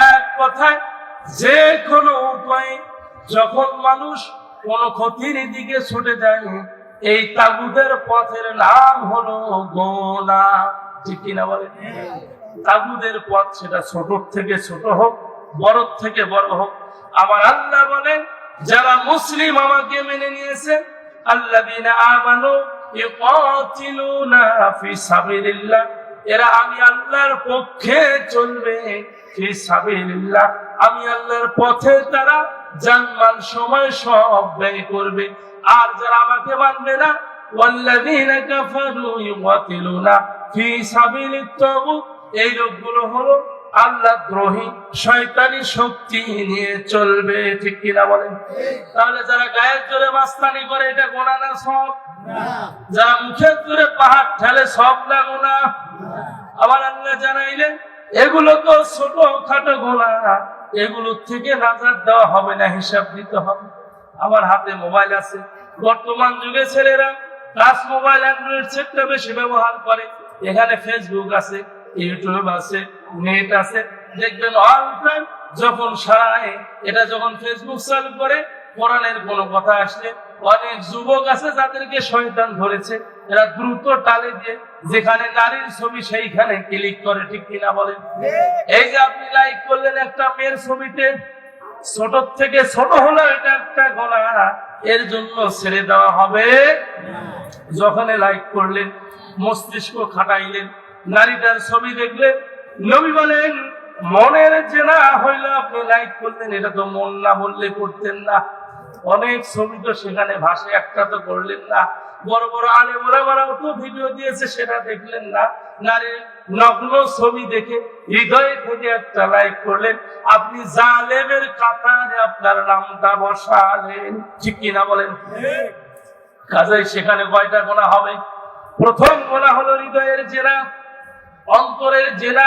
এক কথায় যে কোনো উপায়ে যখন মানুষ কোন ক্ষতির দিকে ছুটে যায়, এই তাগুদের পথের নাম হলো গোনাহ। ঠিক কিনা বলেন? তাগুদের পথ, সেটা ছোট থেকে ছোট হোক, বড় থেকে বড় হোক। আবার আল্লাহ বলেন, যারা মুসলিম আমাকে মেনে নিয়েছে, আল্লাযীনা আমানু ইউকাতিলুনা ফি সাবিলিল্লাহ, এরা আমি আল্লাহর পক্ষে চলবে। ফি সাবিলিল্লাহ, আমি আল্লাহর পথে তারা জানমাল সময় সব ব্যয় করবে। আর যারা আমাকে মানবে না, ওয়াল্লাযীনা কাফারু ইউকাতিলুনা ফি সাবিলিত তাগুত, এই লোকগুলো হলো আল্লাহ দ্রোহী, শয়তানি শক্তি নিয়ে চলবে। ঠিক কিনা বলেন? তাহলে যারা গায়ের জোরে মাস্তানি করে, এটা গোনা না সওয়াব? যারা মুখের জোরে পাহাড় ঠেলে, সওয়াব না গুনাহ? আবার আল্লাহ জানাইলেন, এগুলো তো ছোট খাটো গোনাহ, এগুলোর থেকে নাজাত দেওয়া হবে না, হিসাব দিতে হবে। আমার হাতে মোবাইল আছে, বর্তমান যুগে ছেলেরা টাচ মোবাইল অ্যান্ড্রয়েড সেটটা বেশি ব্যবহার করে। এখানে ফেসবুক আছে, ইউটিউব আছে, নেট আছে, দেখবেন অল টাইম যখন সারায় এটা যখন ফেসবুক চালু করে, কোরআনের কোনো কথা আসলে অনেক যুবক আছে যাদেরকে শয়তান ধরেছে, এরা দ্রুত টালে দিয়ে যেখানে নারীর ছবি সেইখানে ক্লিক করে। ঠিক কিনা বলেন? এই যে আপনি লাইক করলেন একটা মেয়ের ছবিতে, ছোট থেকে ছোট হলো, এটা একটা গোনাহ, এর জন্য ছেড়ে দেওয়া হবে। যখন লাইক করলেন, মস্তিষ্ক খাটাইলেন, নারীটার ছবি দেখলেন, নবী বলেন, মনের জেনা হইলো আপনি লাইক করলেন, এটা তো মন না বললে করতেন না। অনেক ছবি তো সেখানে ভাসে, একটা তো করলেন না। বড় বড় আলেম ওলামারাও তো ভিডিও দিয়েছে, সেটা দেখলেন না। নারীর নগ্ন ছবি দেখে হৃদয় থেকে একটা লাইক করলেন, আপনি জালেমের কাতারে আপনার নামটা বসালেন। ঠিক কিনা বলেন? কাজেই সেখানে কয়টা গোনাহ হবে? প্রথম গোনাহ হলো হৃদয়ের জেনা, অন্তরের জেনা।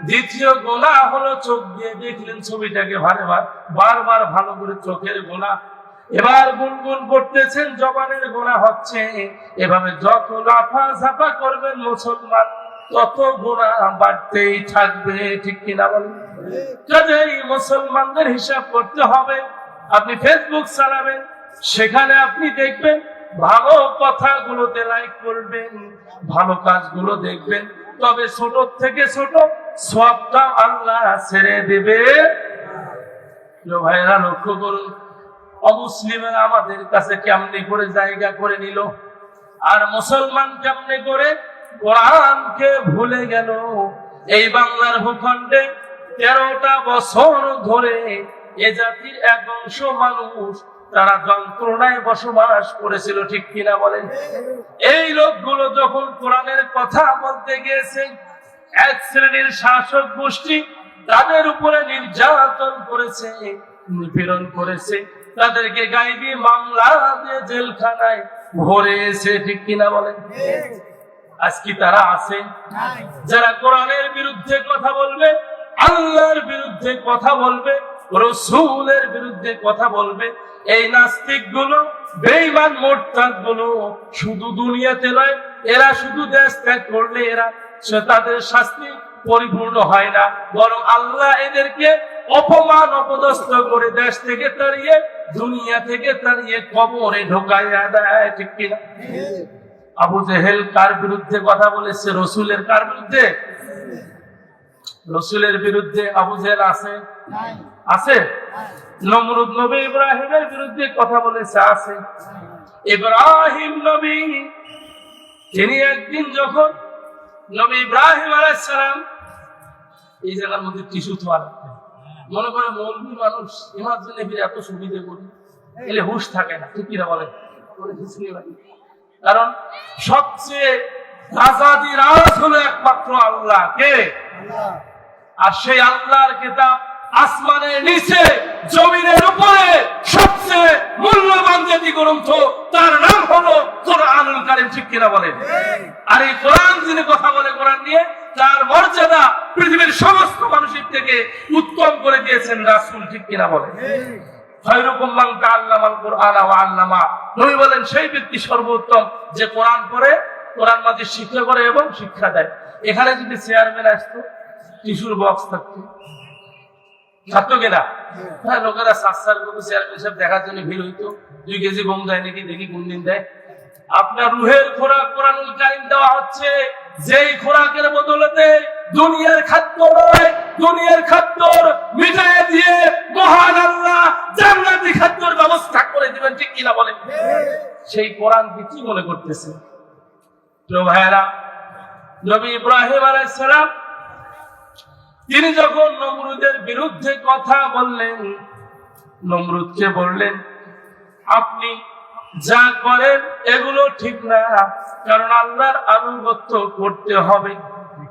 দ্বিতীয় গোনাহ হলো চোখ দিয়ে দেখলেন ছবিটাকে বারবার, ভালো করে চোখের গোনাহ। এবার গুনগুন করতেছেন, জবানের গোনাহ হচ্ছে। এভাবে যত লাফা ঝাপা করবেন মুসলমান, তত গোনাহ বাড়তেই থাকবে। ঠিক কিনা বলেন? কাজেই মুসলমানদের হিসাব করতে হবে। আপনি ফেসবুক চালাবেন, সেখানে আপনি দেখবেন, ভালো কথাগুলোতে লাইক করবেন, ভালো কাজগুলো দেখবেন, তবে ছোট থেকে ছোট সবটা আল্লাহ ছেড়ে দেবে। ভাইরা লক্ষ্য করুন, অমুসলিমেরা আমাদের কাছে কেমনে করে জায়গা করে নিল, আর মুসলমান কেমনে করে কোরআনকে ভুলে গেল। এই বাংলার ভূখণ্ডে 13টা বছর ধরে এ জাতির এক অংশ মানুষ তারা যন্ত্রণায় বসবাস করেছিল, ঠিক কিনা বলেন? এই লোকগুলো যখন কোরআনের কথা বলতে গিয়েছে, এক শ্রেণীর শাসক গোষ্ঠী তাদের উপরে নির্যাতন করেছে, নিপীড়ন করেছে, তাদেরকে গায়েবী মামলা দিয়ে জেলখানায় ভরেছে, ঠিক কিনা বলেন? আজ কি তারা আছে যারা কোরআনের বিরুদ্ধে কথা বলবে, আল্লাহর বিরুদ্ধে কথা বলবে, রাসূলের বিরুদ্ধে কথা বলবে? এই নাস্তিক গুলো, বেঈমান মুরতাদ গুলো শুধু দুনিয়াতে নয়, এরা শুধু দেশ ত্যাগ করলে এরা তাদের শাস্তি পরিপূর্ণ হয় না, বরং আল্লাহ এদেরকে অপমান অপদস্থ করে দেশ থেকে তাড়িয়ে, দুনিয়া থেকে তাড়িয়ে কবরে ঢোকাইয়া দেয়, ঠিক কিনা? আবু জেহেল কার বিরুদ্ধে কথা বলেছে? রাসূলের কার বিরুদ্ধে? রাসূলের বিরুদ্ধে আবু জেহেল আছে? আছে। নমরুদ নবী ইব্রাহিমের বিরুদ্ধে কথা বলেছে? আছে। ইব্রাহিম নবী, তিনি একদিন যখন নবী ইব্রাহিম আলাইহিস সালাম, এই জায়গার মধ্যে টিস্যু তো আর মনে করে মৌলবী মানুষ ইমার্জেন্সি এত সুবিধে করি, এলে হুঁশ থাকে না, ঠিক কিনা বলেন? কারণ সবচেয়ে আজাদি রাজ হলো একমাত্র আল্লাহ। কে? আর সেই আল্লাহর কিতাব আসমানের নিচে জমিনের উপরে সবচেয়ে মূল্যবান যে গ্রন্থ, তার নাম হলো কোরআনুল কারীম, ঠিক কিনা বলেন? আর এই কোরআন যিনি কথা বলে কোরআন নিয়ে, তার মর্যাদা পৃথিবীর সমস্ত মানুষের থেকে উত্তম করে দিয়েছেন রাসূল, ঠিক কিনা বলেন? খায়রুকুম মান তাআল্লামাল কুরআন ওয়া আল্লামা। নবী বলেন সেই ব্যক্তি সর্বোত্তম যে কোরআন পড়ে, কোরআন মাঝে শিক্ষা করে এবং শিক্ষা দেয়। এখানে যদি চেয়ারম্যান আসতো, টিস্যুর বক্স থাকতো, থাকতো কিনা? হ্যাঁ, লোকেরা সাতসার করে চেয়ারম্যান সাহেব দেখার জন্য ভিড় হইতো। 2 কেজি গম দেয় নাকি, দেখি কোন দিন দেয়। আপনার রুহের খোরাক কোরআনুল কারীম দেওয়া হচ্ছে, যেই খোরাকের বদলতে দুনিয়ার খাদ্য নয়, দুনিয়ার খাদ্য মিটাইয়ে দিয়ে মহান আল্লাহ জান্নাতি খাদ্যের ব্যবস্থা করে দিবেন, ঠিক কিনা বলেন? সেই কোরআনকে কি মনে করতেছে? প্রিয় ভাইয়েরা, নবী ইব্রাহিম আলাইহিস সালাম তিনি যখন নমরুদের বিরুদ্ধে কথা বললেন, নমরুদকে বললেন, আপনি যা করেন এগুলো ঠিক না, কারণ আল্লাহর আনুগত্য করতে হবে।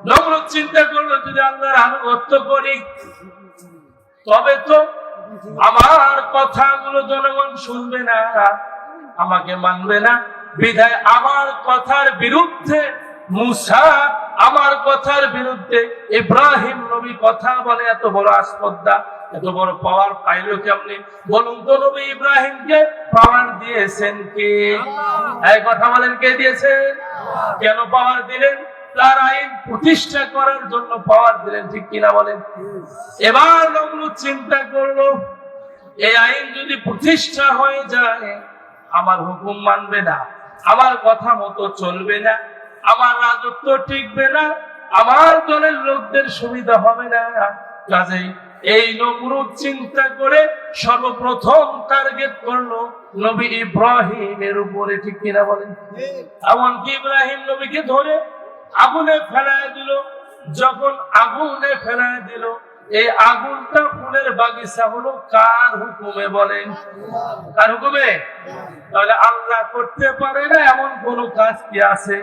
নমরুদ চিন্তা করলো, যদি আল্লাহর আনুগত্য করি তবে তো আমার কথাগুলো জনগণ শুনবে না, আমাকে মানবে না। বিধায় আমার কথার বিরুদ্ধে মুসা, আমার কথার বিরুদ্ধে ইব্রাহিম নবী কথা বলে, এত বড় আসপদ্দা, এত বড় পাওয়ার পাইলো কেমনে? বলুন তো, নবী ইব্রাহিমকে পাওয়ার দিয়েছেন কে? এই কথা বলেন, কে দিয়েছেন? কেন পাওয়ার দিলেন? তার আইন প্রতিষ্ঠা করার জন্য পাওয়ার দিলেন, ঠিক কিনা বলেন? এবার নমরুদ চিন্তা করলো, এই আইন যদি প্রতিষ্ঠা হয়ে যায়, আমার হুকুম মানবে না, আমার কথা মতো চলবে না, আমার রাজত্ব টিকবে না, আমার দলের লোকদের সুবিধা হবে না। কাজেই এই নমরুদ চিন্তা করে সর্বপ্রথম টার্গেট করলো নবী ইব্রাহিমের উপরে, ঠিক কিনা বলেন? এমনকি ইব্রাহিম নবীকে ধরে আগুনে ফেলায় দিল। যখন আগুনে ফেলায় দিল, এই আগুনটা ফুলের বাগিচা হলো কার হুকুমে? বলেন, কার হুকুমে? তাহলে আল্লাহ করতে পারে না এমন কোন কাজ কি আছে?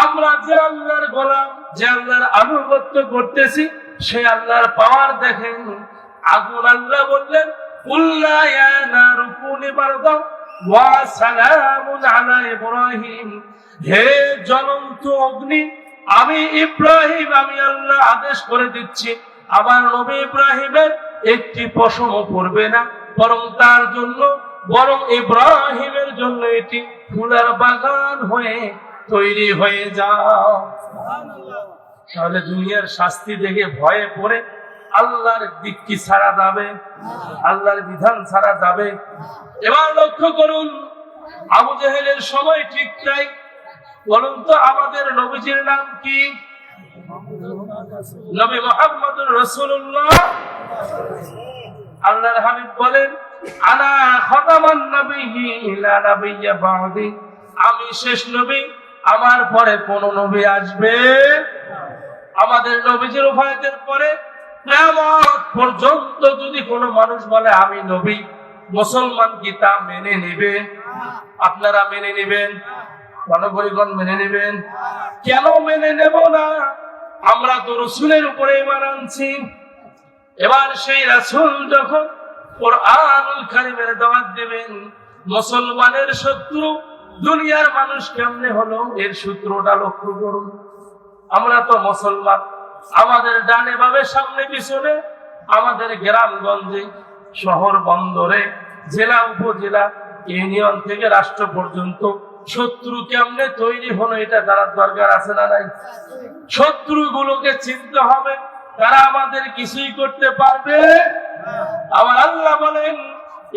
আমরা যে আল্লাহর গোলাম, যে আল্লাহর আনুগত্য করতেছি, সেই আল্লাহর পাওয়ার দেখেন। আগুন আল্লাহ বললেন, কুল্লা ইয়া নারু কুনি বারদাও ওয়া সালামুন আলা ইব্রাহিম, হে জ্বলন্ত অগ্নি, আমি ইব্রাহিম, আমি আল্লাহ আদেশ করে দিচ্ছি, আমার নবী ইব্রাহিমের একটি পশমও পড়বে না, বরং তার জন্য, বরং ইব্রাহিমের জন্য এটি ফুলের বাগান হয়ে তৈরি হয়ে যাও। তাহলে দুনিয়ার শাস্তি দেখে ভয়ে পড়ে আল্লাহর দিক কি ছাড়া যাবে? আল্লাহর বিধান ছাড়া যাবে? এবার লক্ষ্য করুন, আবু জেহেলের সময় ঠিক তাই। বলুন তো, আমাদের নবীজির নাম কি? নবী মুহাম্মদুর রাসূলুল্লাহ। আল্লাহর হাবিব বলেন, আনা খাতামান নাবিয়্যিন লা নাবিয়্যা বা'দি, আমি শেষ নবী, আমার পরে কোন নবী আসবে? আমাদের নবীজির ওফাতের পরে কিয়ামত পর্যন্ত যদি কোনো মানুষ বলে আমি নবী, মুসলমান কি তা মেনে নেবে? আপনারা মেনে নেবেন? গণপরিগণ মেনে নেবেন? কেন মেনে নেব না? আমরা তো রাসূলের উপরে ঈমান আনছি। এবার সেই রাসূল যখন কুরআনুল কারীমের দাওয়াত দেবেন, মুসলমানের শত্রু দুনিয়ার মানুষ কেমনে হলো এর সূত্রটা লক্ষ্য করুন। আমরা তো মুসলমান, আমাদের ডানে বামে সামনে পিছনে, আমাদের গ্রামগঞ্জে শহর বন্দরে জেলা উপজেলা ইউনিয়ন থেকে রাষ্ট্র পর্যন্ত শত্রু কেমনে তৈরি হলো এটা জানার দরকার আছে না নাই? শত্রুগুলোকে চিনতে হবে, তারা আমাদের কিছুই করতে পারবে? আমার আল্লাহ বলেন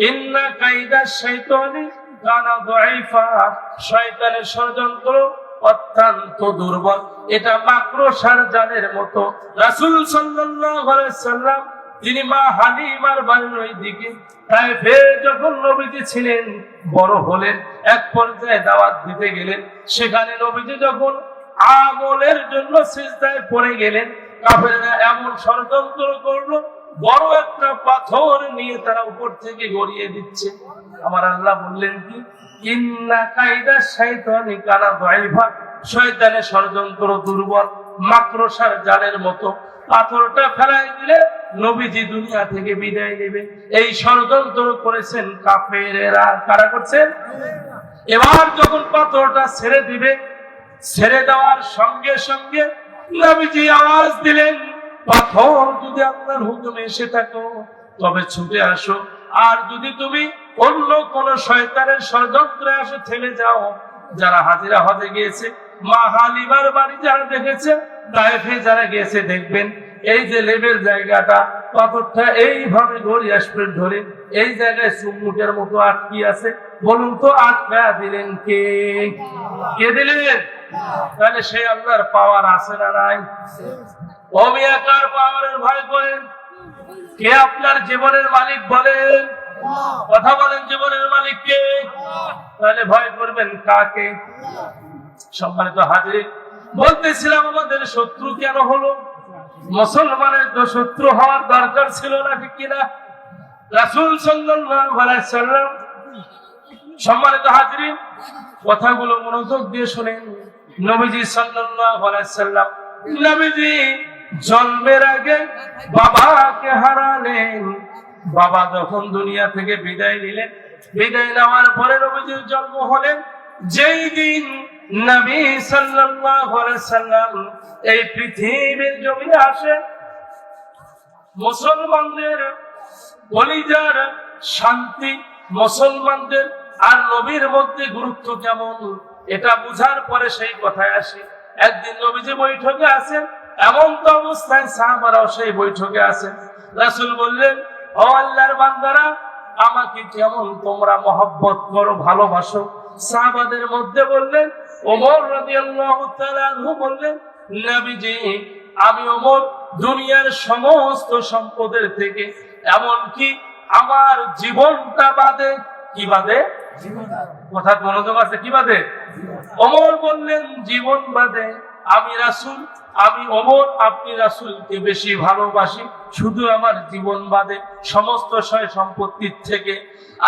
ইন্না কাইদা শাইতানি কানা দাঈফা, শয়তানের ষড়যন্ত্র অত্যন্ত দুর্বল, এটা মাকড়সার জালের মতো। রাসূল সাল্লাল্লাহু আলাইহি সাল্লাম তিনি মা হালিমার বাড়ির ওই দিকে তায়েফে যখন নবীজি ছিলেন, বড় হলেন, এক পর্যায়ে দাওয়াত দিতে গেলেন। সেখানে নবীজি যখন আমলের জন্য সিজদায় পড়ে গেলেন, কাফেররা এমন ষড়যন্ত্র করলো, বড় একটা পাথর নিয়ে তারা উপর থেকে গড়িয়ে দিচ্ছে। আমার আল্লাহ বললেন কি ইন্না কাইদা শাইতানি কানা দাঈফা, শয়তানের ষড়যন্ত্র দুর্বল, মাকড়সার জালের মতো। পাথরটা ফেলাই দিলে নবীজি দুনিয়া থেকে বিদায় নেবে। এই ষড়যন্ত্র করেছেন কাফেরেরা। কারা করছেন? এবার যখন পাথরটা ছেড়ে দিবে, ছেড়ে দেওয়ার সঙ্গে সঙ্গে নবীজি আওয়াজ দিলেন, পাথর যদি আপনার হুকুমে এসে থাকো তবে ছুটে আসো, আর যদি তুমি অন্য কোন শয়তানের ষড়যন্ত্রে আসো থেমে যাও। যারা হাজিরা হজে গিয়েছে, মা হালিমার বাড়ি যারা দেখেছে, তায়েফে যারা গিয়েছে দেখবেন এই যে লেবের জায়গাটা, পাথরটা এইভাবে গড়ি আসবে ধরে এই জায়গায় চুমুকের মতো আটকি আছে। বলুন তো আটকা দিলেন কে? কে দিলেন? তাহলে সেই আল্লাহর পাওয়ার আছে না নাই? অবিয়াকার পাওয়ারের ভয় করেন? কে আপনার জীবনের মালিক বলেন? কথা বলেন, জীবনের মালিক কে? তাহলে ভয় করবেন কাকে? সম্মানিত হাজির, বলতেছিলাম আমাদের শত্রু কেন হলো? মুসলমানের তো শত্রু হওয়ার দরকার ছিল না, ঠিক কিনা? রাসূল সাল্লাল্লাহু আলাইহি সাল্লাম, সম্মানিত হাজিরিন, কথাগুলো মনোযোগ দিয়ে শুনেন। নবীজি সাল্লাল্লাহু আলাইহি সাল্লাম, নবীজি জন্মের আগে বাবাকে হারালেন। বাবা যখন দুনিয়া থেকে বিদায় নিলেন, বিদায় নেওয়ার পরে নবীজির জন্ম হলেন যেই দিন নবী সাল্লাল্লাহু আলাইহি সাল্লাম এই পৃথিবীর জমিনে আসেন। মুসলমানদের কলিজার শান্তি, মুসলমানদের আর নবীর মধ্যে গুরুত্ব কেমন, এটা বুঝার পরে সেই কথায় আসে। একদিন নবীজি বৈঠকে আছেন, এমন তো অবস্থায় সাহাবারাও সেই বৈঠকে আছেন। রাসূল বললেন, ও আল্লাহর বান্দারা, আমাকে কেমন তোমরা মহব্বত করো, ভালোবাসো? সাহাবাদের মধ্যে বললেন, ওমর রাদিয়াল্লাহু তাআলা আনহু বললেন, নবীজি, আমি ওমর দুনিয়ার সমস্ত সম্পদের থেকে এমনকি আমার জীবনটা বাদে। কি বাদে? কথা মনোযোগ আছে, কি বাদে? ওমর বললেন, জীবন বাদে আমি রাসূল, আমি ওমর, আপনি রাসূলকে বেশি ভালোবাসি, শুধু আমার জীবন বাদে সমস্ত সয় সম্পত্তির থেকে।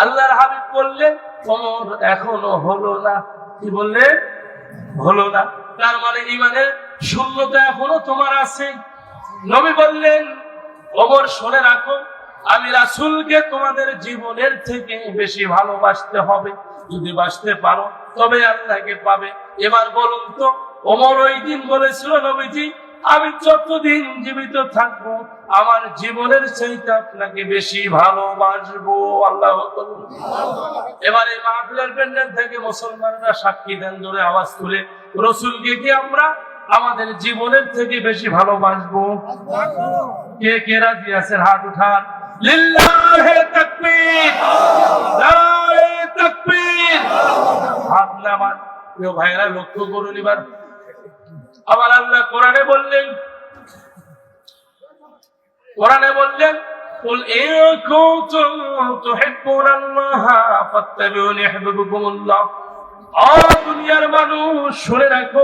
আল্লাহর হাবিব বললেন, ওমর এখনো হলো না। কি বললেন? হলো না। তার মানে ঈমানের শূন্যতা এখনো তোমার আছে। নবী বললেন, ওমর শুনে রাখো, আমি রাসূলকে তোমাদের জীবনের থেকে বেশি ভালোবাসতে হবে। যদি বাসতে পারো তবে আল্লাহকে পাবে। এবার বলুন তো, ওমর ওই দিন বলেছিল, নবীজি, আমি যতদিন জীবিত থাকবো আমার জীবনের চাইতে আপনাকে বেশি ভালোবাসবো। আল্লাহু আকবার। এবার এই মাহফিলের প্যান্ডেল থেকে মুসলমানরা সাক্ষী দেন, জোরে আওয়াজ তুলে, রাসূলকে কি আমরা আমাদের জীবনের থেকে বেশি ভালোবাসবো? কে কে রাজি আছেন? হাত উঠান। লিল্লাহি তাকবীর, নারে তাকবীর। হাত নামান। প্রিয় ভাইরা, লক্ষ্য করুন এবার। আবার আল্লাহ কোরআনে বললেন, কুল ইন কুনতুম তুহিব্বুনাল্লাহা ফাত্তাবিউনি ইউহিব্বুকুমুল্লাহ। ও দুনিয়ার মানুষ শুনে রাখো,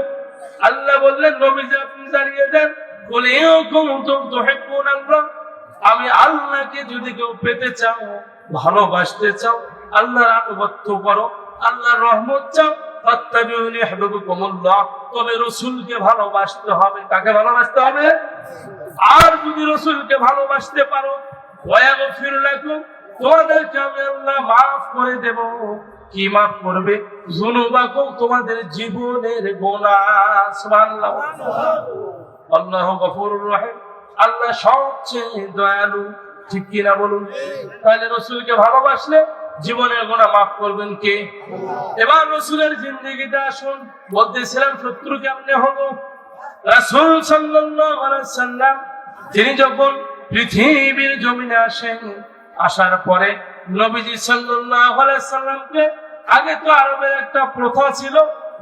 আল্লাহ বললেন নবীজি আপনি জানিয়ে দেন, কুল ইন কুনতুম তুহিব্বুনাল্লাহ, আমি আল্লাহকে যদি কেউ পেতে চাও, ভালোবাসতে চাও, আল্লাহর আনুগত্য করো, আল্লাহর রহমত চাও, ফাত্তাবিউনি ইউহিব্বুকুমুল্লাহ, তবে রাসূলকে ভালোবাসতে হবে। কাকে ভালোবাসতে হবে? আর যদি রাসূলকে ভালোবাসতে পারো, ওয়াগফির লাকুম, তোমাদেরকে আমি আল্লাহ মাফ করে দেব। কি মাফ করবে? যুনুবাকুম, তোমাদের জীবনের গুনাহ। সুবহানাল্লাহ। আল্লাহু গফুরুর রহিম, আল্লাহ সবচেয়ে দয়ালু। ঠিক কিনা বলুন? তাহলে রাসূলকে ভালোবাসলে জীবনের গুনাহ মাফ করবেন কে? এবার রাসূলের জিন্দেগিতে আসুন। বলতেছিলাম শত্রু কেমনে হলো। রাসূল সাল্লাল্লাহু আলাইহি সাল্লাম তিনি যখন পৃথিবীর জমিনে আসেন, আসার পরে নবীজি সাল্লাল্লাহু আলাইহি সাল্লামকে, আগে তো আরবের একটা প্রথা ছিল,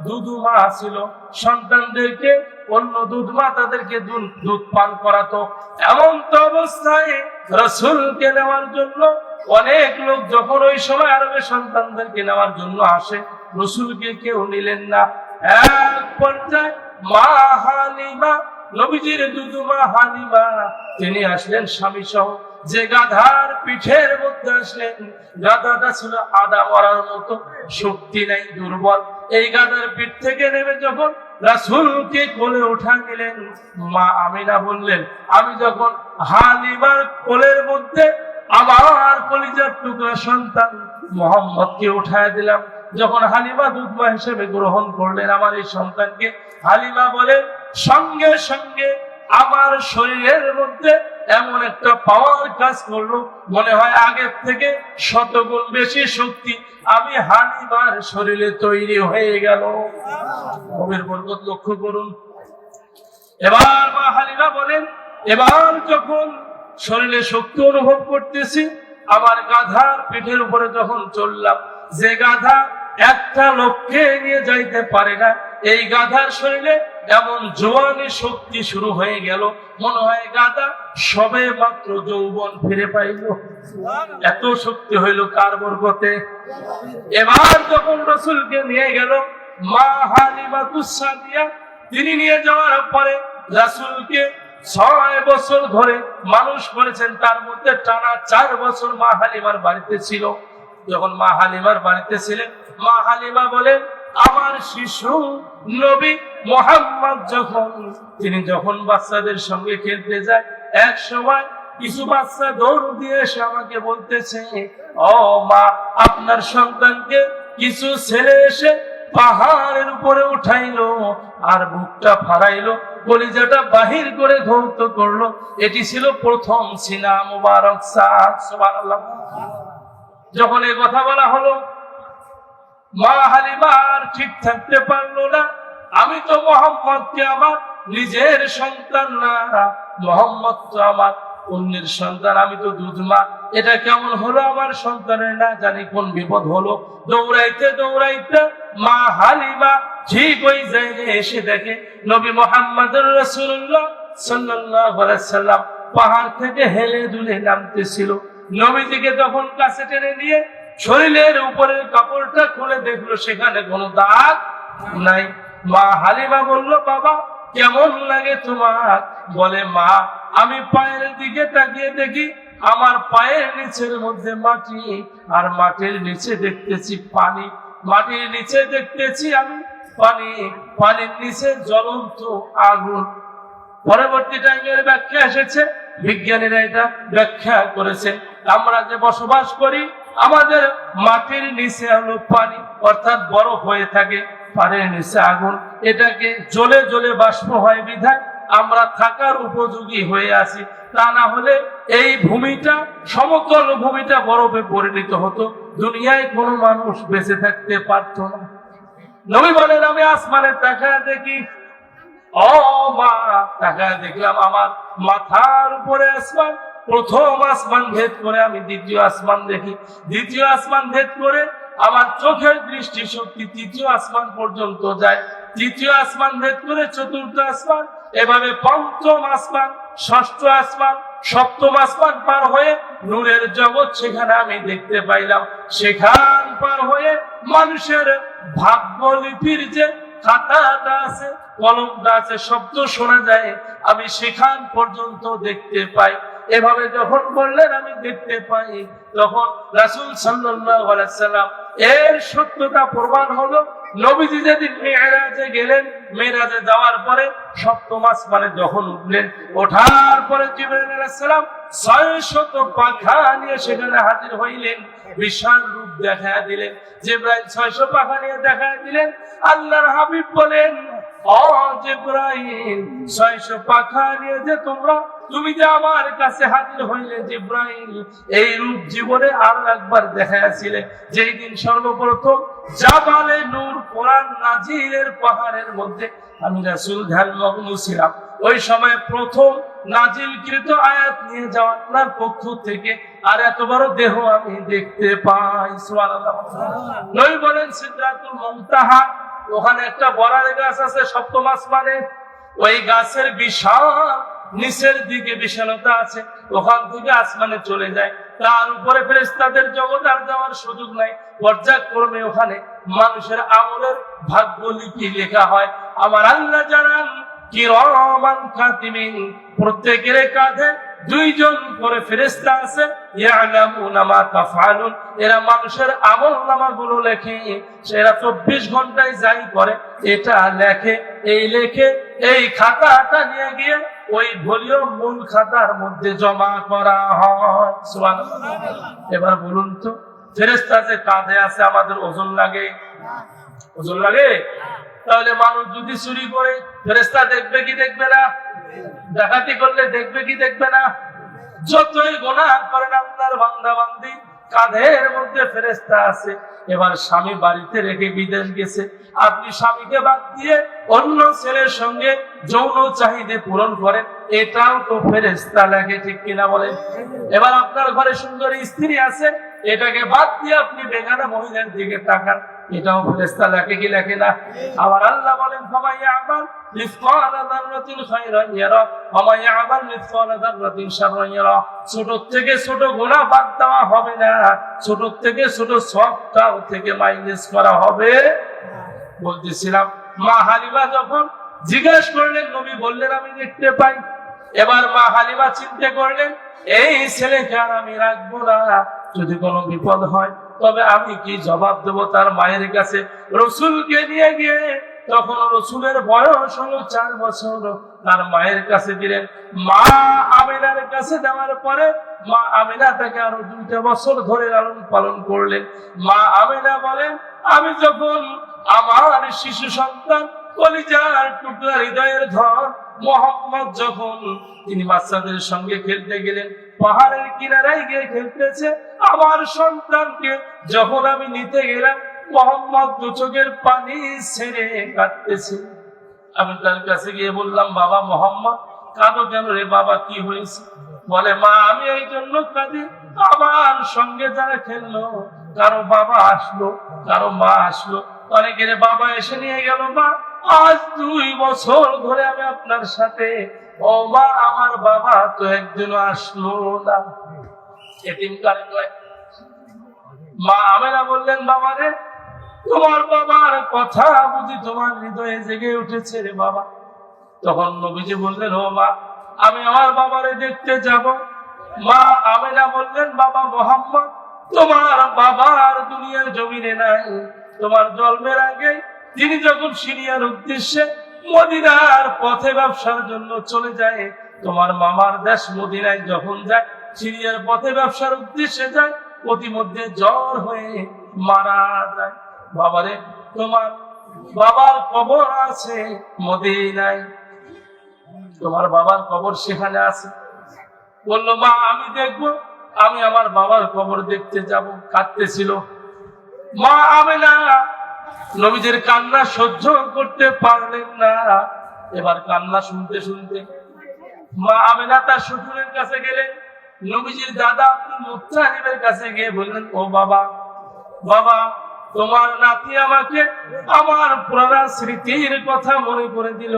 দুধমা ছিল, সন্তানদেরকে অন্য দুধমা তাদেরকে দুধ পান করাতো। এমন তো অবস্থায় রাসূলকে নেওয়ার জন্য অনেক লোক যখন ওই সময় আরবের সন্তানদেরকে নেওয়ার জন্য আসে, রাসূলকে কেউ নিলেন না। এক পর্যায়ে মা হালিমা, নবীজির দুধমা হালিমা, তিনি আসলেন স্বামী সহ। যে গাধার পিঠের মধ্যে আসলেন, গাধাটা ছিল আদা মরার মতো, শক্তি নাই, দুর্বল। এই গাধার পিঠ থেকে নেমে যখন রাসূলকে কোলে উঠা নিলেন, মা আমিনা বললেন, আমি যখন হালিমার কোলের মধ্যে আমার কলিজার টুকরা সন্তান মুহাম্মদকে উঠায় দিলাম, যখন হালিমা দুধমা হিসেবে গ্রহণ করলেন আমার এই সন্তানকে, হালিমা বলেন, সঙ্গে সঙ্গে আমার শরীরের মধ্যে এমন একটা পাওয়ার কাজ করলো, মনে হয় আগের থেকে 100 গুণ বেশি শক্তি আমি হালিমার শরীরে তৈরি হয়ে গেল। নবীর বরকত লক্ষ্য করুন। এবার মা হালিমা বলেন, এবার যখন শরীরে শক্তি অনুভব করতেছি, আমার গাধার পিঠের উপরে যখন চললাম, যে গাধা একটা লোককে নিয়ে যাইতে পারে না, এই গাধার শরীরে এমন জোয়ানি শক্তি শুরু হয়ে গেল, মনে হয় গাধা সবে মাত্র যৌবন ফিরে পাইল। এত শক্তি হইল কার বরকতে? এবার যখন রাসূলকে নিয়ে গেল মা হালিমাতুস সাদিয়া, তিনি নিয়ে যাওয়ার পরে রাসূলকে 6 বছর ধরে মানুষ করেছেন, তার মধ্যে টানা 4 বছর মা হালিমার বাড়িতে ছিল। যখন মা হালিমার বাড়িতে ছিলেন, মা হালিমা বলেন, আমার শিশু নবী মুহাম্মদ তিনি যখন বাচ্চাদের সঙ্গে খেলতে যায়, এক সময় কিছু বাচ্চা দৌড় দিয়ে এসে আমাকে বলতেছে, ও মা, আপনার সন্তানকে কিছু ছেলে এসে পাহাড়ের উপরে উঠাইলো আর বুকটা ফাড়াইলো, কলিজাটা বাহির করে ধৌত করলো। এটি ছিল প্রথম সিনা মুবারক সাদ। সুবহানাল্লাহ। যখন এই কথা বলা হলো, মা হালিমা আর ঠিক থাকতে পারলো না। আমি তো মুহাম্মদকে আমার নিজের সন্তান না, মুহাম্মদ তো আমার অন্যের সন্তান, আমি তো দুধমা, এটা কেমন হলো আমার সন্তানের? না জানি কোন বিপদ হলো। দৌড়াইতে দৌড়াইতে মা হালিমা ঠিক ওই জায়গায় এসে দেখে নবী মুহাম্মদুর রাসূলুল্লাহ সাল্লাল্লাহু আলাইহি সাল্লাম পাহাড় থেকে হেলে দুলে নামতেছিল। নবীজিকে তখন কাছে টেনে নিয়ে শরীরের উপরের কাপড়টা খুলে দেখলো, সেখানে কোনো দাগ নাই। মা হালিমা বলল, বাবা কেমন লাগে তোমার? বলে, মা আমি পায়ের দিকে তাকিয়ে দেখি আমার পায়ের নিচের মধ্যে মাটি, আর মাটির নিচে দেখতেছি পানি, মাটির নিচে দেখতেছি আমি পানি, পানির নিচে জ্বলন্ত আগুন। পরবর্তী টাইমের ব্যাখ্যা এসেছে, বিজ্ঞানীরা এটা ব্যাখ্যা করেছেন, আমরা যে বসবাস করি আমাদের মাটির নিচে হলো পানি, অর্থাৎ বরফ হয়ে থাকে, পানির নিচে আগুন, এটাকে জ্বলে জ্বলে বাষ্প হয় বিধায় আমরা থাকার উপযোগী হয়ে আছি। তা না হলে এই ভূমিটা, সমতল ভূমিটা বরফে পরিণত হতো, দুনিয়ায় কোনো মানুষ বেঁচে থাকতে পারত না। নবী বলেন, আমি আসমানের তাকায় দেখি, ও মা, তাকায় দেখলাম আমার মাথার উপরে আসমান, প্রথম আসমান ভেদ করে আমি দ্বিতীয় আসমান দেখি, দ্বিতীয় আসমান ভেদ করে আমার চোখের দৃষ্টি শক্তি তৃতীয় আসমান পর্যন্ত যায়, তৃতীয় আসমান ভেদ করে চতুর্থ আসমান, এভাবে পঞ্চম আসমান, ষষ্ঠ আসমান, সপ্তম আসমান পার হয়ে নূরের জগৎ, সেখানে আমি দেখতে পাইলাম। সেখান পার হয়ে মানুষের ভাগ্যলিপির যে খাতাটা আছে, কলমটা আছে, শব্দ শোনা যায়, আমি সেখান পর্যন্ত দেখতে পাই। এভাবে যখন বললেন আমি দেখতে পাই, তখন রাসূল সাল্লাল্লাহু আলাইহি সাল্লাম এর সত্যতা প্রমাণ হলো। নবীজি যেদিন মেরাজে গেলেন, মেরাজে যাওয়ার পরে সপ্তম আসমানে যখন উঠলেন, ওঠার পরে জিবরাইল আলাইহিস সালাম 600 পাখা নিয়ে সেখানে হাজির হইলেন, বিশাল রূপ দেখা দিলেন। জিবরাইল 600 পাখা নিয়ে দেখা দিলেন। আল্লাহর হাবিব বলেন, ও জিবরাইল, 600 পাখা নিয়ে যে তুমি যে আমার কাছে হাজির হইলে জিবরাইল, এই রূপ জীবনে আরো একবার দেখাইছিলে যেই দিন সর্বপ্রথম জাবালে নূর কোরআন নাজিলের পাহাড়ের মধ্যে আমি রাসূল ধ্যানমগ্ন ছিলাম। ওই সময় প্রথম নাজিলকৃত আয়াত নিয়ে যাওয়া আপনার পক্ষ থেকে আর এত বড় দেহ আমি দেখতে পাই। সুবহানাল্লাহ। নবী বলেন সিদরাতুল মুনতাহা, ওখানে একটা বড়ার গাছ আছে সপ্তম আসমানে। ওই গাছের বিশাল নিচের দিকে বিশালতা আছে, ওখান থেকে আসমানে চলে যায়। তার উপরে ফেরেশতাদের জগৎ আর যাওয়ার সুযোগ নাই। পর্যায়ক্রমে ওখানে মানুষের আমলের ভাগ্যলিপি লেখা হয়। আমার আল্লাহ জানান কিরামান কাতিবিন, প্রত্যেকের কাঁধে 2 জন করে ফেরেশতা আছে। ইয়ালামুনা মা তাফআলুন, এরা মানুষের আমলনামাগুলো লেখে। এরা 24 ঘন্টায় যাই করে এটা লেখে। এই লেখে এই খাতাটা নিয়ে গিয়ে ওই ভলিউম মূল খাতার মধ্যে জমা করা হয়। সুবহানাল্লাহ। এবার বলুন তো, ফেরেশতা যে কাঁধে আছে আমাদের ওজন লাগে? ওজন লাগে? তাহলে মানুষ যদি চুরি করে ফেরেশতা দেখবে কি দেখবে না? ডাকাতি করলে দেখবে কি দেখবে না? যতই গুনাহ করেন আপনার বান্দা বান্দি, কাঁধের মধ্যে ফেরেশতা আছে। এবার স্বামী বাড়িতে রেখে বিদেশ গেছে, আপনি স্বামীকে বাদ দিয়ে অন্য ছেলের সঙ্গে যৌন চাহিদা পূরণ করেন, এটাও তো ফেরেশতা লেখে, ঠিক কিনা বলেন? এবার আপনার ঘরে সুন্দরী স্ত্রী আছে, এটাকে বাদ দিয়ে আপনি বেগানা মহিলার দিকে তাকান, এটাও ফেরেশতা লেখে কি লেখে না? আবার আল্লাহ বলেন ফামাইয়ামাল মিসকালা যাররাতিন খায়রান ইয়ারা ওয়া মাইয়ামাল মিসকালা যাররাতিন শাররান ইয়ারা। ছোট থেকে ছোট গুনাহ বাদ দেওয়া হবে না, ছোট থেকে ছোট সবটাও থেকে মাইনাস করা হবে। বলতেছিলাম, মা হালিমা যখন জিজ্ঞেস করলেন, নবী বললেন আমি দেখতে পাই। এবার মা হালিমা চিন্তা করলেন, এই ছেলেকে আর আমি রাখবো না, যদি কোনো বিপদ হয় তবে আমি কি জবাব দেব তার মায়ের কাছে? রসুলকে নিয়ে গিয়ে, তখন রসুলের বয়স হলো 4 বছর, তার মায়ের কাছে দিলেন। মা আমিনার কাছে দেওয়ার পরে মা আমিনা তাকে আরো 2 বছর ধরে লালন পালন করলেন। মা আমিনা বলেন, আমি যখন আমার শিশু সন্তান কলিজার টুকরা হৃদয়ের ধর মোহাম্মদ যখন তিনি বাচ্চাদের সঙ্গে খেলতে গেলেন, পাহাড়ের কিনারায় গিয়ে খেলতেছে, আমার সন্তানকে যখন আমি নিতে গেলাম, মোহাম্মদ 2 চোখের পানি ছেড়ে কাঁদতেছে। আমি তার কাছে গিয়ে বললাম, বাবা মোহাম্মদ কাঁদো কেন রে বাবা, কি হয়েছে? বলে, মা আমি এই জন্য কাঁদি, আমার সঙ্গে যারা খেললো কারো বাবা আসলো, কারো মা আসলো, অনেকের বাবা এসে নিয়ে গেল। মা আজ 2 বছর ধরে আমি আপনার সাথে, ও মা আমার বাবা তো একদিনও আসলো না। এতিমখানা নয়। মা আমেনা বললেন, বাবা রে, তোমার বাবার কথা বুঝি তোমার হৃদয়ে জেগে উঠেছে রে বাবা। তখন নবীজি বললেন, ও মা আমি আমার বাবারে দেখতে যাব। মা আমেনা বললেন, বাবা মোহাম্মদ তোমার বাবার দুনিয়ার জমিনে নাই, তোমার জন্মের আগে তিনি যখন সিরিয়ার উদ্দেশ্যে মদিনার পথে ব্যবসার জন্য চলে যায়, তোমার মামার দেশ মদিনায় যখন যায়, সিরিয়ার পথে ব্যবসার উদ্দেশ্যে যায়, প্রতিমধ্যে জ্বর হয়ে মারা যায়। বাবারে, তোমার বাবার কবর আছে মদিনায়, তোমার বাবার কবর সেখানে আছে। বললো, মা আমি দেখবো। আমি আমার বাবার কবর দেখতে যাব। কাঁদতেছিল মা আমেনা। নবীজির কান্না সহ্য করতে পারলেন না। এবার কান্না শুনতে শুনতে মা আমেনা তার শ্বশুরের কাছে গেলেন। নবীজির দাদা আব্দুল মুত্তালিবের কাছে গিয়ে বললেন, ও বাবা, বাবা তোমার নাতি আমাকে আমার পুরানা স্মৃতির কথা মনে করে দিল,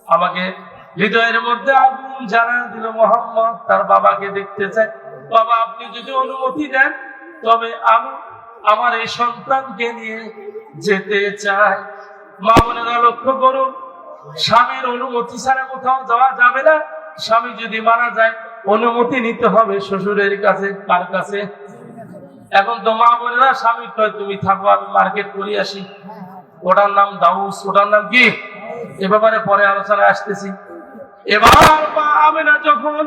আমাকে হৃদয়ের মধ্যে আগুন জানা দিল মোহাম্মদ তার বাবাকে দেখতে চায়। বাবা আপনি যদি অনুমতি দেন তবে আমি আমার এই সন্তানকে নিয়ে যেতে চাই। মা বোনেরা লক্ষ্য করুন, স্বামীর অনুমতি ছাড়া কোথাও যাওয়া যাবে না। স্বামী যদি মারা যায় অনুমতি নিতে হবে শ্বশুরের কাছে। কার কাছে? এখন তো মা বোনেরা স্বামী কয় তুমি থাকো আমি মার্কেট করে আসি, ওটার নাম দাউস, ওটার নাম কি, এ ব্যাপারে পরে আলোচনায় আসতেছি। এবার মা আমেনা যখন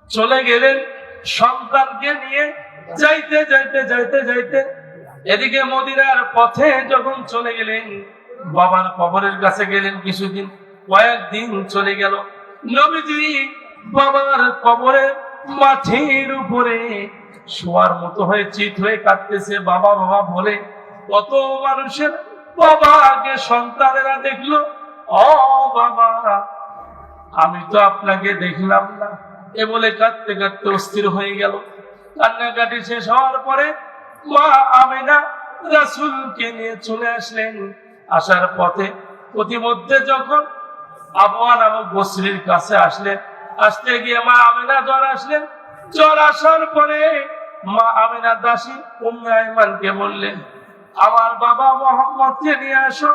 চলে গেলেন সন্তানকে নিয়ে, যাইতে যাইতে যাইতে যাইতে এদিকে মদিনার পথে যখন চলে গেলেন বাবার কবরের কাছে গেলেন। কিছুদিন কয়েকদিন চলে গেল, নবীজি বাবার কবরের মাটির উপরে শোয়ার মতো হয়ে চিত হয়ে কাঁদতেছে, বাবা বাবা বলে। কত মানুষের বাবাকে সন্তানেরা দেখলো, ও বাবা আমি তো আপনাকে দেখলাম না, এ বলে কাঁদতে কাঁদতে অস্থির হয়ে গেল। কান্নাকাটি শেষ হওয়ার পরে মা আমেনা রাসূলকে নিয়ে চলে আসলেন। আসার পথে প্রতিমধ্যে যখন আবওয়া নামক বসরির কাছে আসলেন, আসতে গিয়ে মা আমেনা জ্বর আসলেন। জ্বর আসার পরে মা আমেনা দাসী উম্মে আইমানকে বললেন, আমার বাবা মোহাম্মদকে নিয়ে আসো,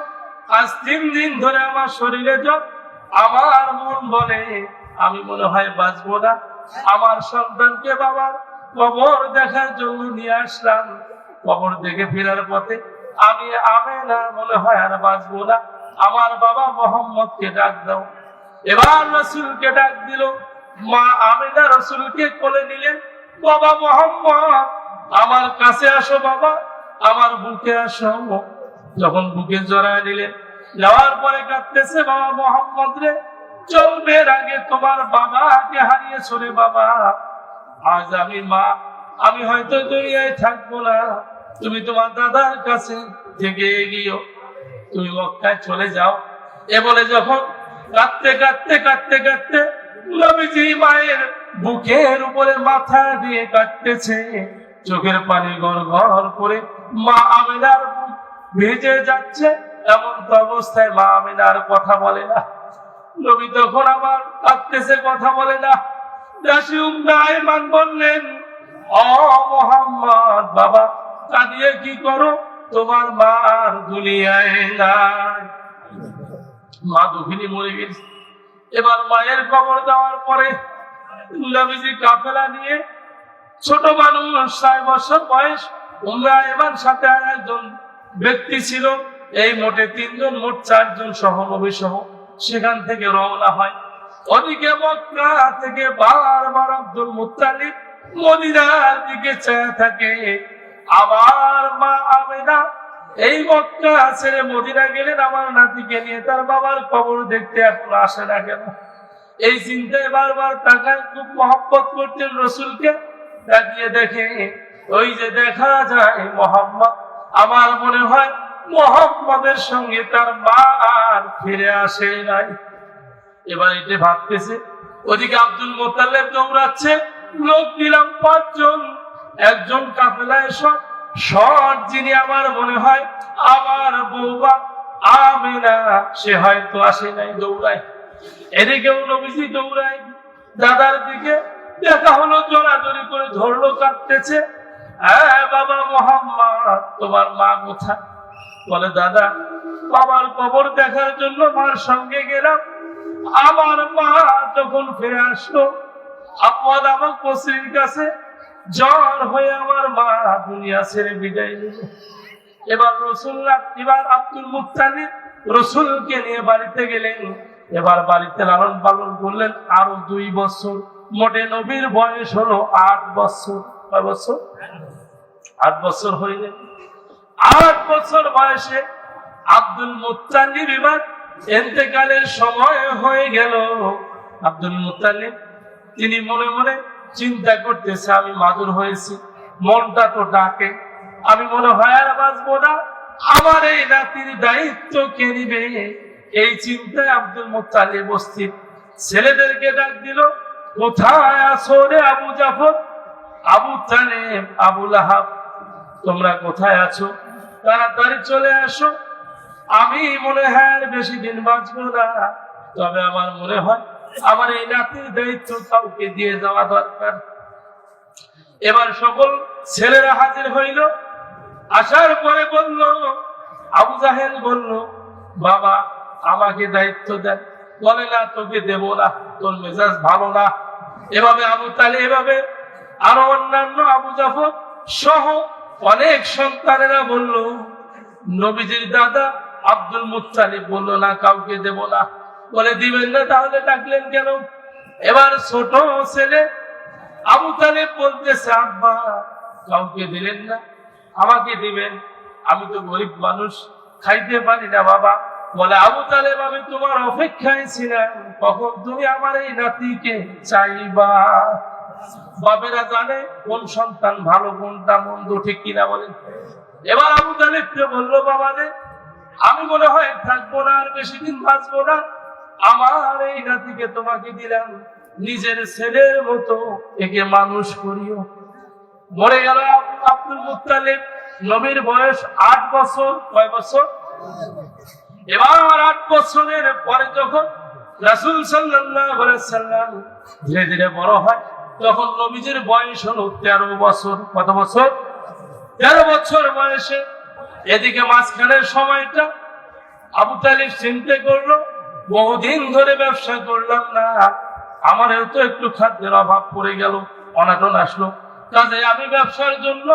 আজ 3 দিন ধরে আমার শরীরে জ্বর, আমার মন বলে আমি মনে হয় বাঁচবো না। আমার সন্তানকে বাবার কবর দেখার জন্য নিয়ে আসলাম, কবর দেখে ফেরার পথে আমি আমেনা মনে হয় আর বাঁচবো না, আমার বাবা মোহাম্মদকে ডাক দাও। এবার রাসূলকে ডাক দিল, মা আমেনা রাসূলকে কোলে নিলেন, বাবা মোহাম্মদ আমার কাছে আসো, বাবা আমার বুকে আসো। যখন বুকে জড়ায় নিলেন, নেওয়ার পরে কাঁদতেছে, বাবা মোহাম্মদ রে চলবের আগে তোমার বাবাকে হারিয়েছো রে বাবা, আজ আমি হয়তো দুনিয়ায় থাকবো না, তুমি তোমার দাদার কাছে থেকে গিয়েও তুমি মক্কায় চলে যাও। এ বলে যখন কাঁদতে কাঁদতে কাঁদতে কাঁদতে নবীজি মায়ের বুকের উপরে মাথা দিয়ে কাঁদতেছে, চোখের পানি গড় গড় করে মা আমেনার বুক ভেজে যাচ্ছে। এমন তো অবস্থায় মা আমেনার কথা বলে না। নবী তখন আবার কাঁদতেছে, কথা বলে না। দাসী উম্মে আইমান বললেন, ও মুহাম্মদ বাবা কাঁদিয়ে কি করো, তোমার মা আর দুনিয়ায় নাই, মা দুঃখিনী মরে গেছে। এবার মায়ের কবর দেওয়ার পরে নবীজি কাফেলা নিয়ে, ছোট মানুষ 6 বছর বয়স, উম্মে আইমান সাথে আর একজন ব্যক্তি ছিল, এই মোটে 3 জন, মোট 4 জন সহ নবী সহ সেখান থেকে রওনা হয়। ওদিকে মক্কা থেকে বারবার আব্দুল মুত্তালিব মদিনার দিকে চেয়ে থাকে। আমার মা আমেনা এই মক্কা ছেড়ে মদিনা গেলেন আমার নাতিকে নিয়ে, তার বাবার কবর দেখতে এখন আসে না কেন, এই চিন্তায় বারবার তাকায়। খুব মহব্বত করতেন রসুলকে, তাকিয়ে দেখে ওই যে দেখা যায় মোহাম্মদ, আমার মনে হয় মোহাম্মদের সঙ্গে তার মা আর ফিরে আসে নাই। এবার এটা ভাবতেছে, ওদিকে আব্দুল মুত্তালিব দৌড়াচ্ছে, লোক দিলাম 5 জন, একজন কাফেলায় শট যিনি আমার মনে হয় আমার বৌমা আমেনা, সে হয়তো আসে নাই, দৌড়ায়। এদিকেও নবীজি দৌড়ায়, দাদার দিকে দেখা হলো, জোরাজোরি করে ধরলো, কাঁদতেছে, হ্যাঁ বাবা মোহাম্মদ তোমার মা কোথায়? বলে দাদা বাবার কবর দেখার জন্য মার সঙ্গে গেলাম, আমার মা তখন ফিরে আসলো, আপদ আমার বসরির কাছে জ্বর হয়ে আমার মা দুনিয়া ছেড়ে বিদায় নিল। এবার আব্দুল মুত্তালিব রসুলকে নিয়ে বাড়িতে গেলেন। এবার বাড়িতে লালন পালন করলেন আরো 2 বছর, মোটে নবীর বয়স হলো 8 বছর। কয় বছর? 8 বছর হইলেন। 8 বছর বয়সে আব্দুল মুত্তালিব এবার ইন্তেকালের সময় হয়ে গেল। আব্দুল মুত্তালিব তিনি মনে মনে চিন্তা করতেছে, আমি মাদুর হয়েছি, মনটা তো ডাকে, আমি মনে হয় আর বাঁচবো না, আমার এই নাতির দায়িত্ব কে নিবে? এই চিন্তায় আব্দুল মুত্তালিব অস্থির। ছেলেদেরকে ডাক দিল, কোথায় আছো রে আবু জাফর, আবু তালেব, আবু লাহাব, তোমরা কোথায় আছো? তাড়াতাড়ি চলে আসো, আমি মনে হয় আর বেশি দিন বাঁচবো না, তবে আমার মনে হয় আমার এই নাতির দায়িত্ব কাউকে দিয়ে যাওয়া দরকার। এবার সকল ছেলেরা হাজির হইল। আসার পরে বলল, আবু জাহেল বলল, বাবা আমাকে দায়িত্ব দেন। বলে না, তোকে দেব না, তোর মেজাজ ভালো না। এভাবে আবু তালেব, এভাবে আরো অন্যান্য আবু জাফর সহ অনেক সন্তানেরা বলল। নবীজির দাদা আব্দুল মুত্তালিব বলল, না কাউকে দেব না। বলে, দিবেন না তাহলে ডাকলেন কেন? এবার ছোট ছেলে আবু তালেব বলতেছে, আব্বা কাউকে দিলেন না, আমাকে দিবেন, আমি তো গরিব মানুষ, খাইতে পারি না বাবা। বলে, আবু তালেব আমি তোমার অপেক্ষায় ছিলাম, কখন তুমি আমার এই নাতিকে চাইবা। বাবেরা জানে কোন সন্তান ভালো কোনটা মন্দ, ঠিক কিনা বলেন? এবার আবু তালেবকে বললো, বাবা রে আমি মনে হয় থাকবো না, আর বেশি দিন বাঁচবো না, আমার এই নাতিকে তোমাকে দিলাম, নিজের ছেলের মতো একে মানুষ করিও। মরে গেল আব্দুল মুত্তালিব। নবীর বয়স 8 বছর। কয় বছর? এবার 8 বছরের পরে যখন রাসূল সাল্লাল্লাহু আলাইহি সাল্লাম ধীরে ধীরে বড় হয়, তখন নবীজির বয়স হলো 13 বছর। কত বছর? 13 বছর বয়সে। এদিকে মাঝখানের সময়টা আবু তালেব চিন্তা করলো, বহুদিন ধরে ব্যবসা করলাম না, আমারও তো একটু খাদ্যের অভাব পড়ে গেল, অনাটন আসলো, কাজে আমি ব্যবসার জন্য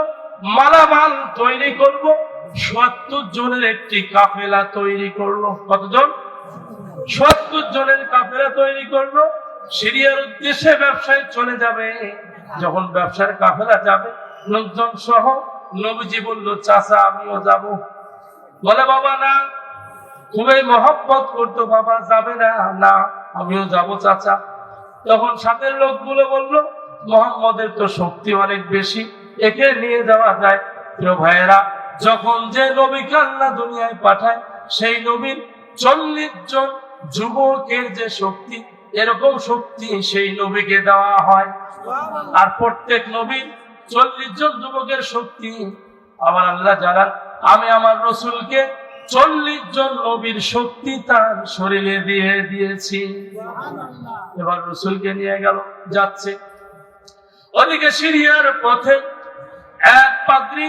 মালামাল তৈরি করব। 70 জনের একটি কাফেলা তৈরি করলো। কতজন? 70 জনের কাফেলা তৈরি করলো। সিরিয়ার উদ্দেশ্যে ব্যবসায় চলে যাবে। যখন ব্যবসার কাফেলা যাবে লোকজন সহ, নবীজি বলল, চাচা আমিও যাব। বলে, বাবা না, খুবই মহব্বত করতো, বাবা যাবে না? না আমিও যাব চাচা। তখন সাথের লোকগুলো বলল, মুহাম্মদের তো শক্তি অনেক বেশি, একে নিয়ে যাওয়া যায়। প্রিয় ভাইয়েরা, যখন যে নবীকে আল্লাহ দুনিয়ায় পাঠায়, সেই নবীর 40 জন যুবকের যে শক্তি, এরকম শক্তি সেই নবীকে দেওয়া হয়। আর প্রত্যেক নবীর 40 জন যুবকের শক্তি আমার আল্লাহ জানান, আমি আমার রসুলকে 40 জন নবীর শক্তি তার শরীরে দিয়ে দিয়েছি। এবার রসুলকে নিয়ে গেল, যাচ্ছে। ওদিকে সিরিয়ার পথে এক পাদ্রী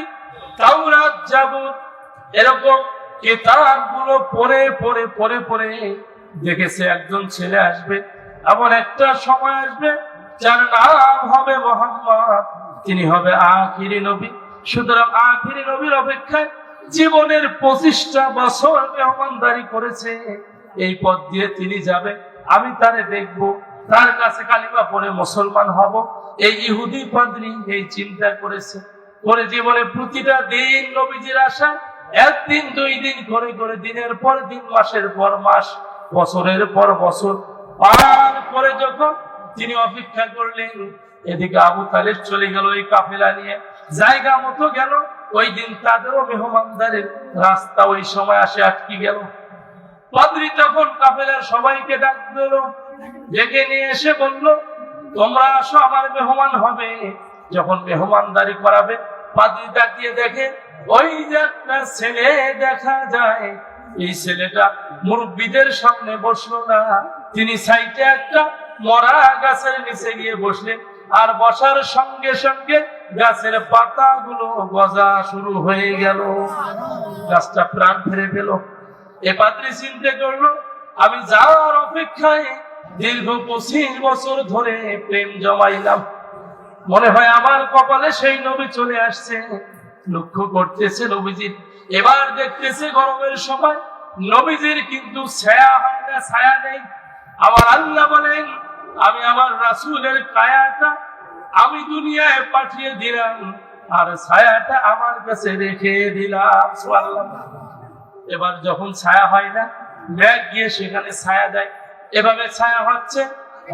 তাওরাত, জাবুর এরকম কিতাবগুলো পড়ে পড়ে পড়ে পড়ে দেখেছে একজন ছেলে আসবে, এমন একটা সময় আসবে যার নাম হবে মুহাম্মদ, তিনি হবে আখিরি নবী। সুতরাং আখিরি নবীর অপেক্ষায় জীবনের 25টা বছর মেহমানদারি করেছে। এই পথ দিয়ে তিনি যাবে, আমি তারে দেখব, তার কাছে কালিমা পড়ে মুসলমান হব। এই ইহুদি পাদ্রী এই চিন্তা করেছে, করে জীবনে প্রতিটা দিন নবীজির আশা, একদিন 2 দিন করে করে, দিনের পর দিন, মাসের পর মাস, বছরের পর বছর পার করে যখন তিনি অপেক্ষা করলেন, এদিকে আবু তালেব চলে গেল এই কাফেলা নিয়ে, জায়গা মতো গেল। ওই দিন তাদেরও মেহমানদারের রাস্তা ওই সময় আসে আটকে গেল। পাদ্রী তখন কাফেলার সবাইকে ডাক দিল, ডেকে নিয়ে এসে বলল, তোমরা আসো, আমার মেহমান হবে। যখন মেহমানদারি করাবে, পাদ্রী তাকিয়ে দেখে ওই যে একটা ছেলে দেখা যায়, এই ছেলেটা মুরব্বীদের সামনে বসলো না, তিনি সাইডে একটা মরা গাছের নিচে গিয়ে বসলেন। আর বসার সঙ্গে সঙ্গে গাছের পাতাগুলো গজা শুরু হয়ে গেল, গাছটা প্রাণ ফিরে পেল। এ পাদ্রী চিন্তা করলো, আমি যাওয়ার অপেক্ষায় দীর্ঘ 25 বছর ধরে প্রেম জমাইলাম, মনে হয় আমার কপালে সেই নবী চলে আসছে। লক্ষ্য করতেছে নবীজির, এবার দেখতেছে গরমের সময় নবীজির কিন্তু ছায়া হয় না, ছায়া নেই। আমার আল্লাহ বলেন, আমি আমার রাসূলের কায়াটা আমি দুনিয়ায় পাঠিয়ে দিলাম, আর ছায়াটা আমার কাছে রেখে দিলাম। সুবহানাল্লাহ। এবার যখন ছায়া হয় না, মেঘ গিয়ে সেখানে ছায়া দেয়। এভাবে ছায়া হচ্ছে,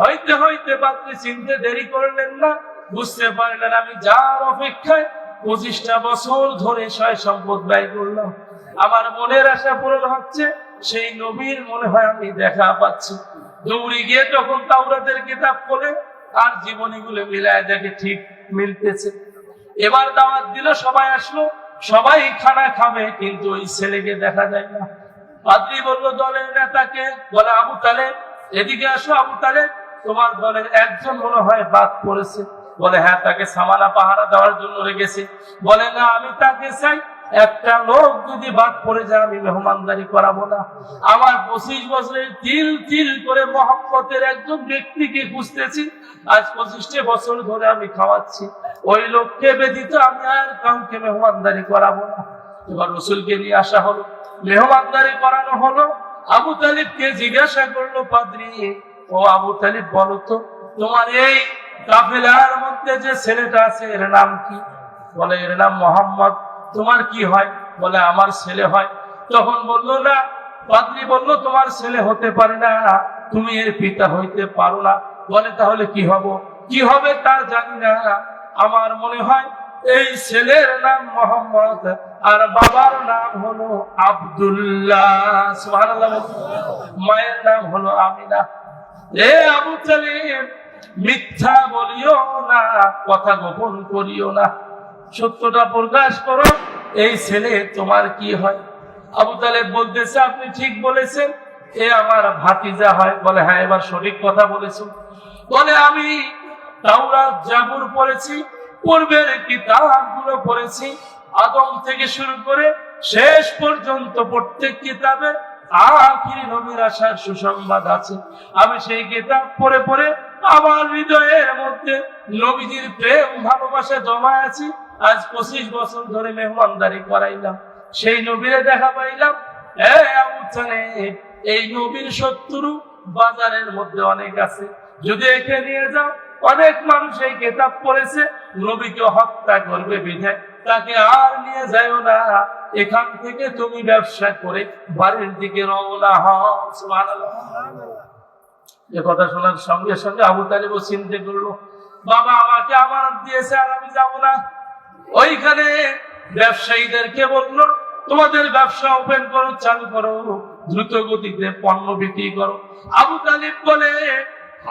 হইতে হইতে পাদ্রী চিনতে দেরি করলেন না, বুঝতে পারলেন আমি যার অপেক্ষায় 25টা বছর ধরে সয় সম্পদ ব্যয় করলাম, আমার মনের আশা পূরণ হচ্ছে, সেই নবীর মনে হয় আমি দেখা পাচ্ছি। দৌড়ে গিয়ে তখন তাওরাতের কিতাব পড়ে আর জীবনীগুলো মিলায় দেখে ঠিক মিলতেছে। এবার দাওয়াত দিল, সবাই আসলো, সবাই খানা খাবে, কিন্তু ওই ছেলেকে দেখা যায় না। পাদ্রী বলল, দলের নেতাকে? বলে, আবু তালেব। এদিকে আসো আবু তালেব, তোমার দলের একজন মনে হয় বাদ পড়েছে। বলে হ্যাঁ, তাকে সামানা পাহারা দেওয়ার জন্য রেখেছি। বলে না, আমি তাকে চাই। একটা লোক যদি বাদ পড়ে যায় আমি মেহমানদারি করাবো না। আমার 25 বছরের তিল তিল করে মহব্বতের একজন ব্যক্তিকে খুঁজতেছি, আজ 25 বছর ধরে আমি খাওয়াচ্ছি। ওই লোককে ব্যতীত আমি আর কাউকে মেহমানদারি করাবো না। এবার রসুলকে নিয়ে আসা হলো, মেহমানদারি করানো হলো। আবু তালিবকে জিজ্ঞাসা করলো পাদ্রী, ও আবু তালিব, বলো তো তোমার এই কাফেলার মধ্যে যে ছেলেটা আছে এর নাম কি? বলে এর নাম মোহাম্মদ। তোমার কি হয়? বলে আমার ছেলে হয়। তখন বললো না, পাদ্রী বললো তোমার ছেলে হতে পারে না, তুমি এর পিতা হইতে পারো না। বলে তাহলে কি হব? কি হবে তা জানি না, আমার মনে হয় এই ছেলের নাম মোহাম্মদ আর বাবার নাম হলো আব্দুল্লাহ। সুবহানাল্লাহ। মায়ের নাম হলো আমিনা। এ আবু তালিব, মিথ্যা বলিও না, কথা গোপন করিও না, সত্যটা প্রকাশ করো। এই ছেলে তোমার কি হয়? আবু তালেব বলতেছে আপনি ঠিক বলেছেন, এ আমার ভাতিজা হয়। বলে হ্যাঁ, এবার সঠিক কথা বলেছো। বলে আমি তাওরাত জাবুর পড়েছি, পূর্বের কিতাবগুলো পড়েছি, আদম থেকে শুরু করে শেষ পর্যন্ত প্রত্যেক কিতাবে আখিরি নবীর আসার সুসংবাদ আছে। আমি সেই কিতাব পড়ে পড়ে আমার হৃদয়ের মধ্যে নবীজির প্রেম ভালোবাসা জমা আছে। আজ 25 বছর ধরে মেহমানদারি করাইলাম, সেই নবীরে দেখা পাইলাম। এই নবীর শত্রু বাজারের মধ্যে অনেক আছে, যদি একে নিয়ে যাও, অনেক মানুষ এই কিতাব পড়েছে, নবীকে হত্যা করবে বিধায় তাকে আর নিয়ে যাও না। এখান থেকে তুমি ব্যবসা করে বাড়ির দিকে রওনা হও। সুবহানাল্লাহ। এ কথা শোনার সঙ্গে সঙ্গে আবু তালিব চিন্তা করলো, বাবা আমাকে আমানত দিয়েছে আর আমি যাব না। ওইখানে ব্যবসায়ীদেরকে বললো, তোমাদের ব্যবসা ওপেন করো, চালু করো, দ্রুত গতিতে পণ্য বিক্রি করো। আবু তালিব বলে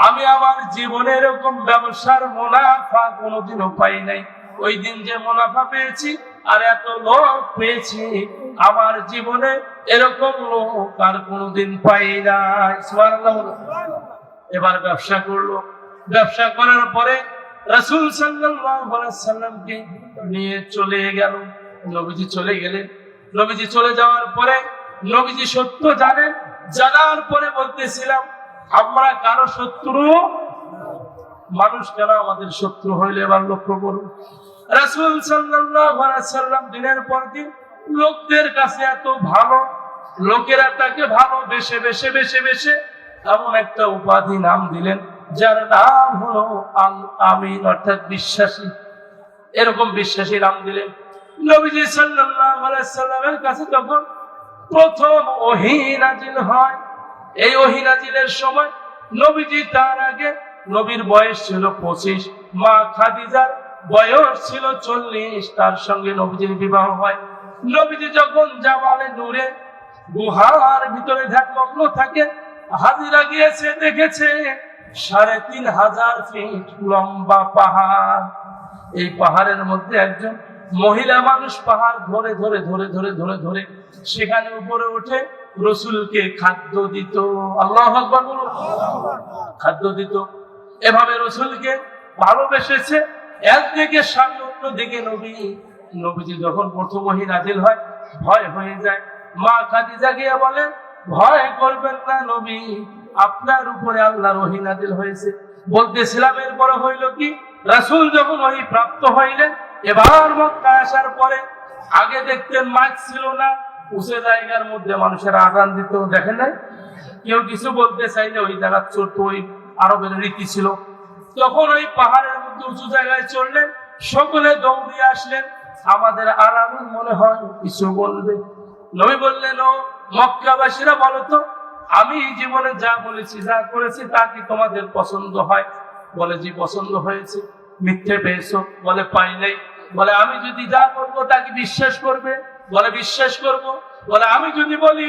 আমি আমার জীবনে এরকম ব্যবসার মুনাফা কোনোদিনও পাই নাই। ওই দিন যে মুনাফা পেয়েছি আর এত লোক পেয়েছি, আমার জীবনে এরকম লোক আর কোনোদিন পাই নাই। সুবহানাল্লাহ। এবার ব্যবসা করলো। ব্যবসা করার পরে রাসূল সাল্লাল্লাহু আলাইহি সাল্লামকে নিয়ে চলে গেল। নবীজি চলে গেলেন। নবীজি চলে যাওয়ার পরে নবীজি সত্য জানেন, জানার পরে বলতেছিলাম আমরা কারো শত্রু, মানুষ কেন আমাদের শত্রু হইলে এবার লক্ষ্য করুন। রাসূল সাল্লাল্লাহু আলাইহি সাল্লাম দিনের পর দিন লোকদের কাছে এত ভালো, লোকেরা তাকে ভালো বেশে বেশে বেশে বেশে এমন একটা উপাধি নাম দিলেন যার নাম হলো আল আমিন, অর্থাৎ বিশ্বাসী। এরকম বিশ্বাসী নাম দিলেন। নবীজি সাল্লাল্লাহু আলাইহি সাল্লামের কাছে যখন প্রথম ওহী নাজিল হয়, এই ওহী নাজিলের সময় নবীজি, তার আগে নবীর বয়স ছিল 25, মা খাদিজার বয়স ছিল 40, তার সঙ্গে নবীজির বিবাহ হয়। নবীজি যখন জাবালে নূরে গুহার ভিতরে ধ্যানমগ্ন থাকে, হাজিরা গিয়েছে, দেখেছে 3500 ফিট লম্বা পাহাড়। এই পাহাড়ের মধ্যে একজন মহিলা মানুষ পাহাড় ধরে ধরে ধরে ধরে ধরে ধরে সেখানে উপরে উঠে রসুলকে খাদ্য দিত। আল্লাহু আকবার বলুন। খাদ্য দিত। এভাবে রসুলকে ভালোবেসেছে। একদিকে স্বামী, অন্যদিকে নবী। নবীজি যখন প্রথম ওহী নাজিল হয় ভয় হয়ে যায়। মা খাদিজা গিয়ে বলে, ভয় করবেন না নবী, আপনার উপরে আল্লাহর ওহী নাজিল হয়েছে। বলতেছিলাম এরপরে হইল কি, রাসূল যখন ওহী প্রাপ্ত হইলেন, এবার মক্কা আসার পরে আগে দেখতেন মাইক ছিল না, উঁচু জায়গার মধ্যে মানুষের আযান দিত, দেখেন নাই? কেউ কিছু বলতে চাইলে ওই জায়গা ছোট, ওই আরবের রীতি ছিল। তখন ওই পাহাড়ের মধ্যে উঁচু জায়গায় চললেন, সকলে দৌড়িয়ে আসলেন। আমাদের আরামে মনে হয় কিছু বলবে। নবী বললেন, ও মক্কাবাসীরা বলো তো, আমি জীবনে যা বলেছি, যা করেছি তা কি তোমাদের পছন্দ হয়? বলে জি, পছন্দ হয়েছে। মিথ্যে পেয়েছো? বলে পাই নাই। বলে আমি যদি যা করবো তা কি বিশ্বাস করবে? বলে বিশ্বাস করব। বলে আমি যদি বলি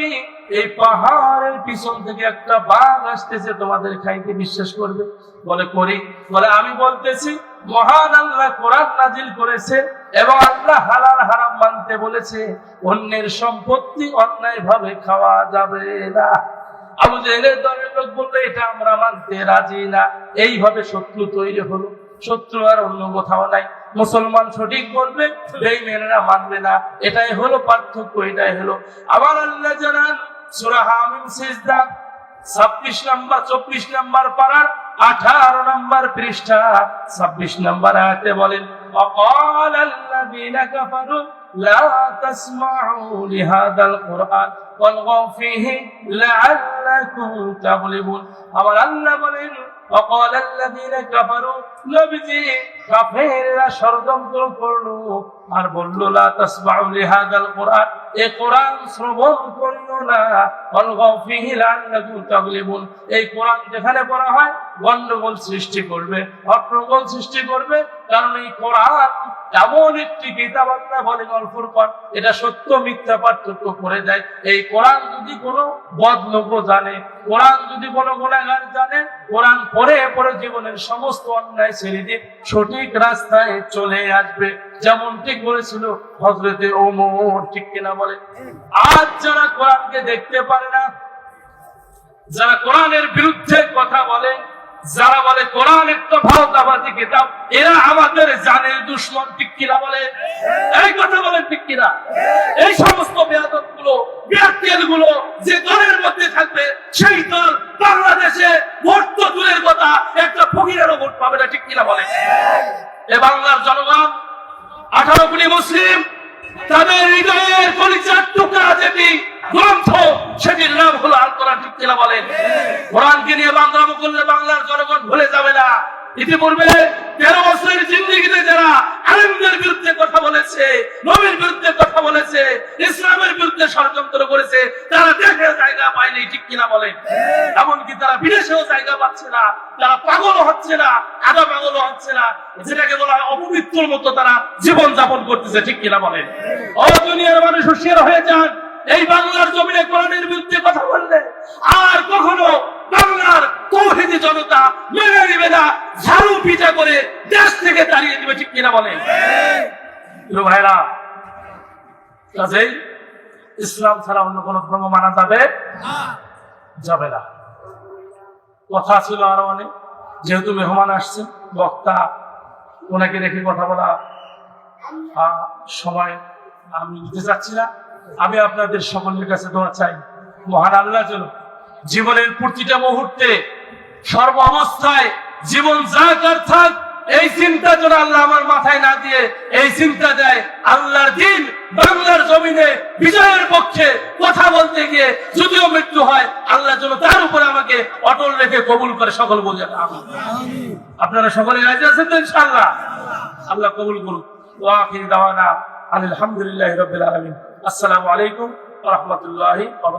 এই পাহাড়ের পিছন থেকে একটা বাঘ আসতেছে তোমাদের খাইতে, বিশ্বাস করবে? বলে করি। বলে আমি বলতেছি মহান আল্লাহ কোরআন নাজিল করেছে এবং আল্লাহ হালাল হারাম মানতে বলেছে, অন্যের সম্পত্তি অন্যায় ভাবে খাওয়া যাবে না। আবু জেহেলের দলের লোক বললো এটা আমরা মানতে রাজি না। এইভাবে শত্রু তৈরি হলো। শত্রু আর অন্য কোথাও নাই। মুসলমান সঠিক বলবে, বেঈমানেরা মানবে না। এটাই হলো পার্থক্য, এটাই হলো। আবার আল্লাহ জানান সূরা হামিম সিজদা 26 নম্বর 24 নম্বর পারার 18 নম্বর পৃষ্ঠা 26 নম্বর আয়াতে বলেন, وقال الذين كفروا لا تسمعوا لهذا القرآن والغوا فيه لعلكم تغلبون। আবার আল্লাহ বলেন وقال الذين كفروا নবীজি কাফেররা ষড়যন্ত্র করলো আর বলল লা তাসমাউ লিহাদাল কোরআন, এই কোরআন শ্রবণ করিও না, ওয়ালগাউ ফীহি লাআল্লাকুম তাগলিবুন, এই কোরআন যেখানে পড়া হয় গন্ডগোল সৃষ্টি করবে, হট্টগোল সৃষ্টি করবে। কারণ এই কোরআন এমন একটি কিতাব, আল্লাহ বলেন আল ফুরকান, এটা সত্য মিথ্যা পার্থক্য করে দেয়। এই কোরআন যদি কোনো বদলোক জানে, কোরআন যদি কোনো গুনাহগার জানে, কোরআন পড়ে পড়ে জীবনের সমস্ত অন্যায় ছেড়ে দিয়ে সঠিক রাস্তায় চলে আসবে। যেমন ঠিক বলেছিল হযরতে ওমর, ঠিক কিনা বলে? আজ যারা কোরআনকে দেখতে পারে না, যারা কোরআনের বিরুদ্ধে কথা বলে, যারা বলে কোরআন একটা ভারতাবাদী কিতাব, এরা আমাদের জানের দুশমন, ঠিক কিনা বলে? এই কথা বলেন ঠিক কিনা? এই সমস্ত বেয়াদব গুলো, বেয়াক্কেল গুলো যে দলের মধ্যে থাকবে, সেই দল বাংলাদেশে ভোট তো দূরের কথা, একটা ফকিরেরও ভোট পাবে না, ঠিক কিনা বলে? এ বাংলার জনগণ 18 কোটি মুসলিম, তাদের হৃদয়ের কলিজার টুকরা যেটি গ্রন্থ, সেটির নাম হলো আল কোরআন, ঠিক কিনা বলেন? কোরআনকে নিয়ে বাংলামো করলে বাংলার জনগণ ভুলে যাবে না। ইতিপূর্বে 13 বছরের জিন্দেগিতে যারা আলেমদের বিরুদ্ধে কথা বলেছে, নবীর বিরুদ্ধে কথা বলেছে, ইসলামের বিরুদ্ধে ষড়যন্ত্র করেছে, তারা দেশে জায়গা পায়নি, ঠিক কিনা বলেন? এমনকি তারা বিদেশেও জায়গা পাচ্ছে না, তারা পাগল হচ্ছে না, আধা পাগল হচ্ছে না, যেটাকে বলা হয় অপবিত্রের মতো তারা জীবন যাপন করতেছে, ঠিক কিনা বলেন? ও দুনিয়ার মানুষ হুঁশিয়ার হয়ে যান, এই বাংলার জমিনে কোরআনের বিরুদ্ধে কথা বললে আর কখনো বাংলার তৌহিদি জনতা মেনে নেবে না, ঝাড়ু পিটা করে দেশ থেকে তাড়িয়ে দিবে, ঠিক কিনা বলেন? ভাইরা, কাজেই ইসলাম ছাড়া অন্য কোন ধর্ম মানা যাবে যাবে না। কথা ছিল আরো অনেক, যেহেতু মেহমান আসছেন, বক্তা, ওনাকে রেখে কথা বলা সময় আমি নিতে চাচ্ছি না। আমি আপনাদের সকলের কাছে দোয়া চাই, মহান আল্লাহ যেন জীবনের প্রতিটা মুহূর্তে, সর্ব অবস্থায়, জীবন যাক আর থাক, এই চিন্তা যেন আল্লাহ আমার মাথায় না দিয়ে এই চিন্তা দেয় আল্লাহর দিন বাংলার জমিনে বিজয়ের পক্ষে কথা বলতে গিয়ে যদিও মৃত্যু হয়, আল্লাহ যেন তার উপরে আমাকে অটল রেখে কবুল করে। সকল বলে আমিন। আপনারা সকলে রাজি আছেন তো? ইনশাআল্লাহ আল্লাহ কবুল করুন। ওয়া আখির দাওয়ানা আলহামদুলিল্লাহি রাব্বিল আলামিন। আসসালামু আলাইকুম ওয়া রাহমাতুল্লাহি ওয়া বারাকাতুহু।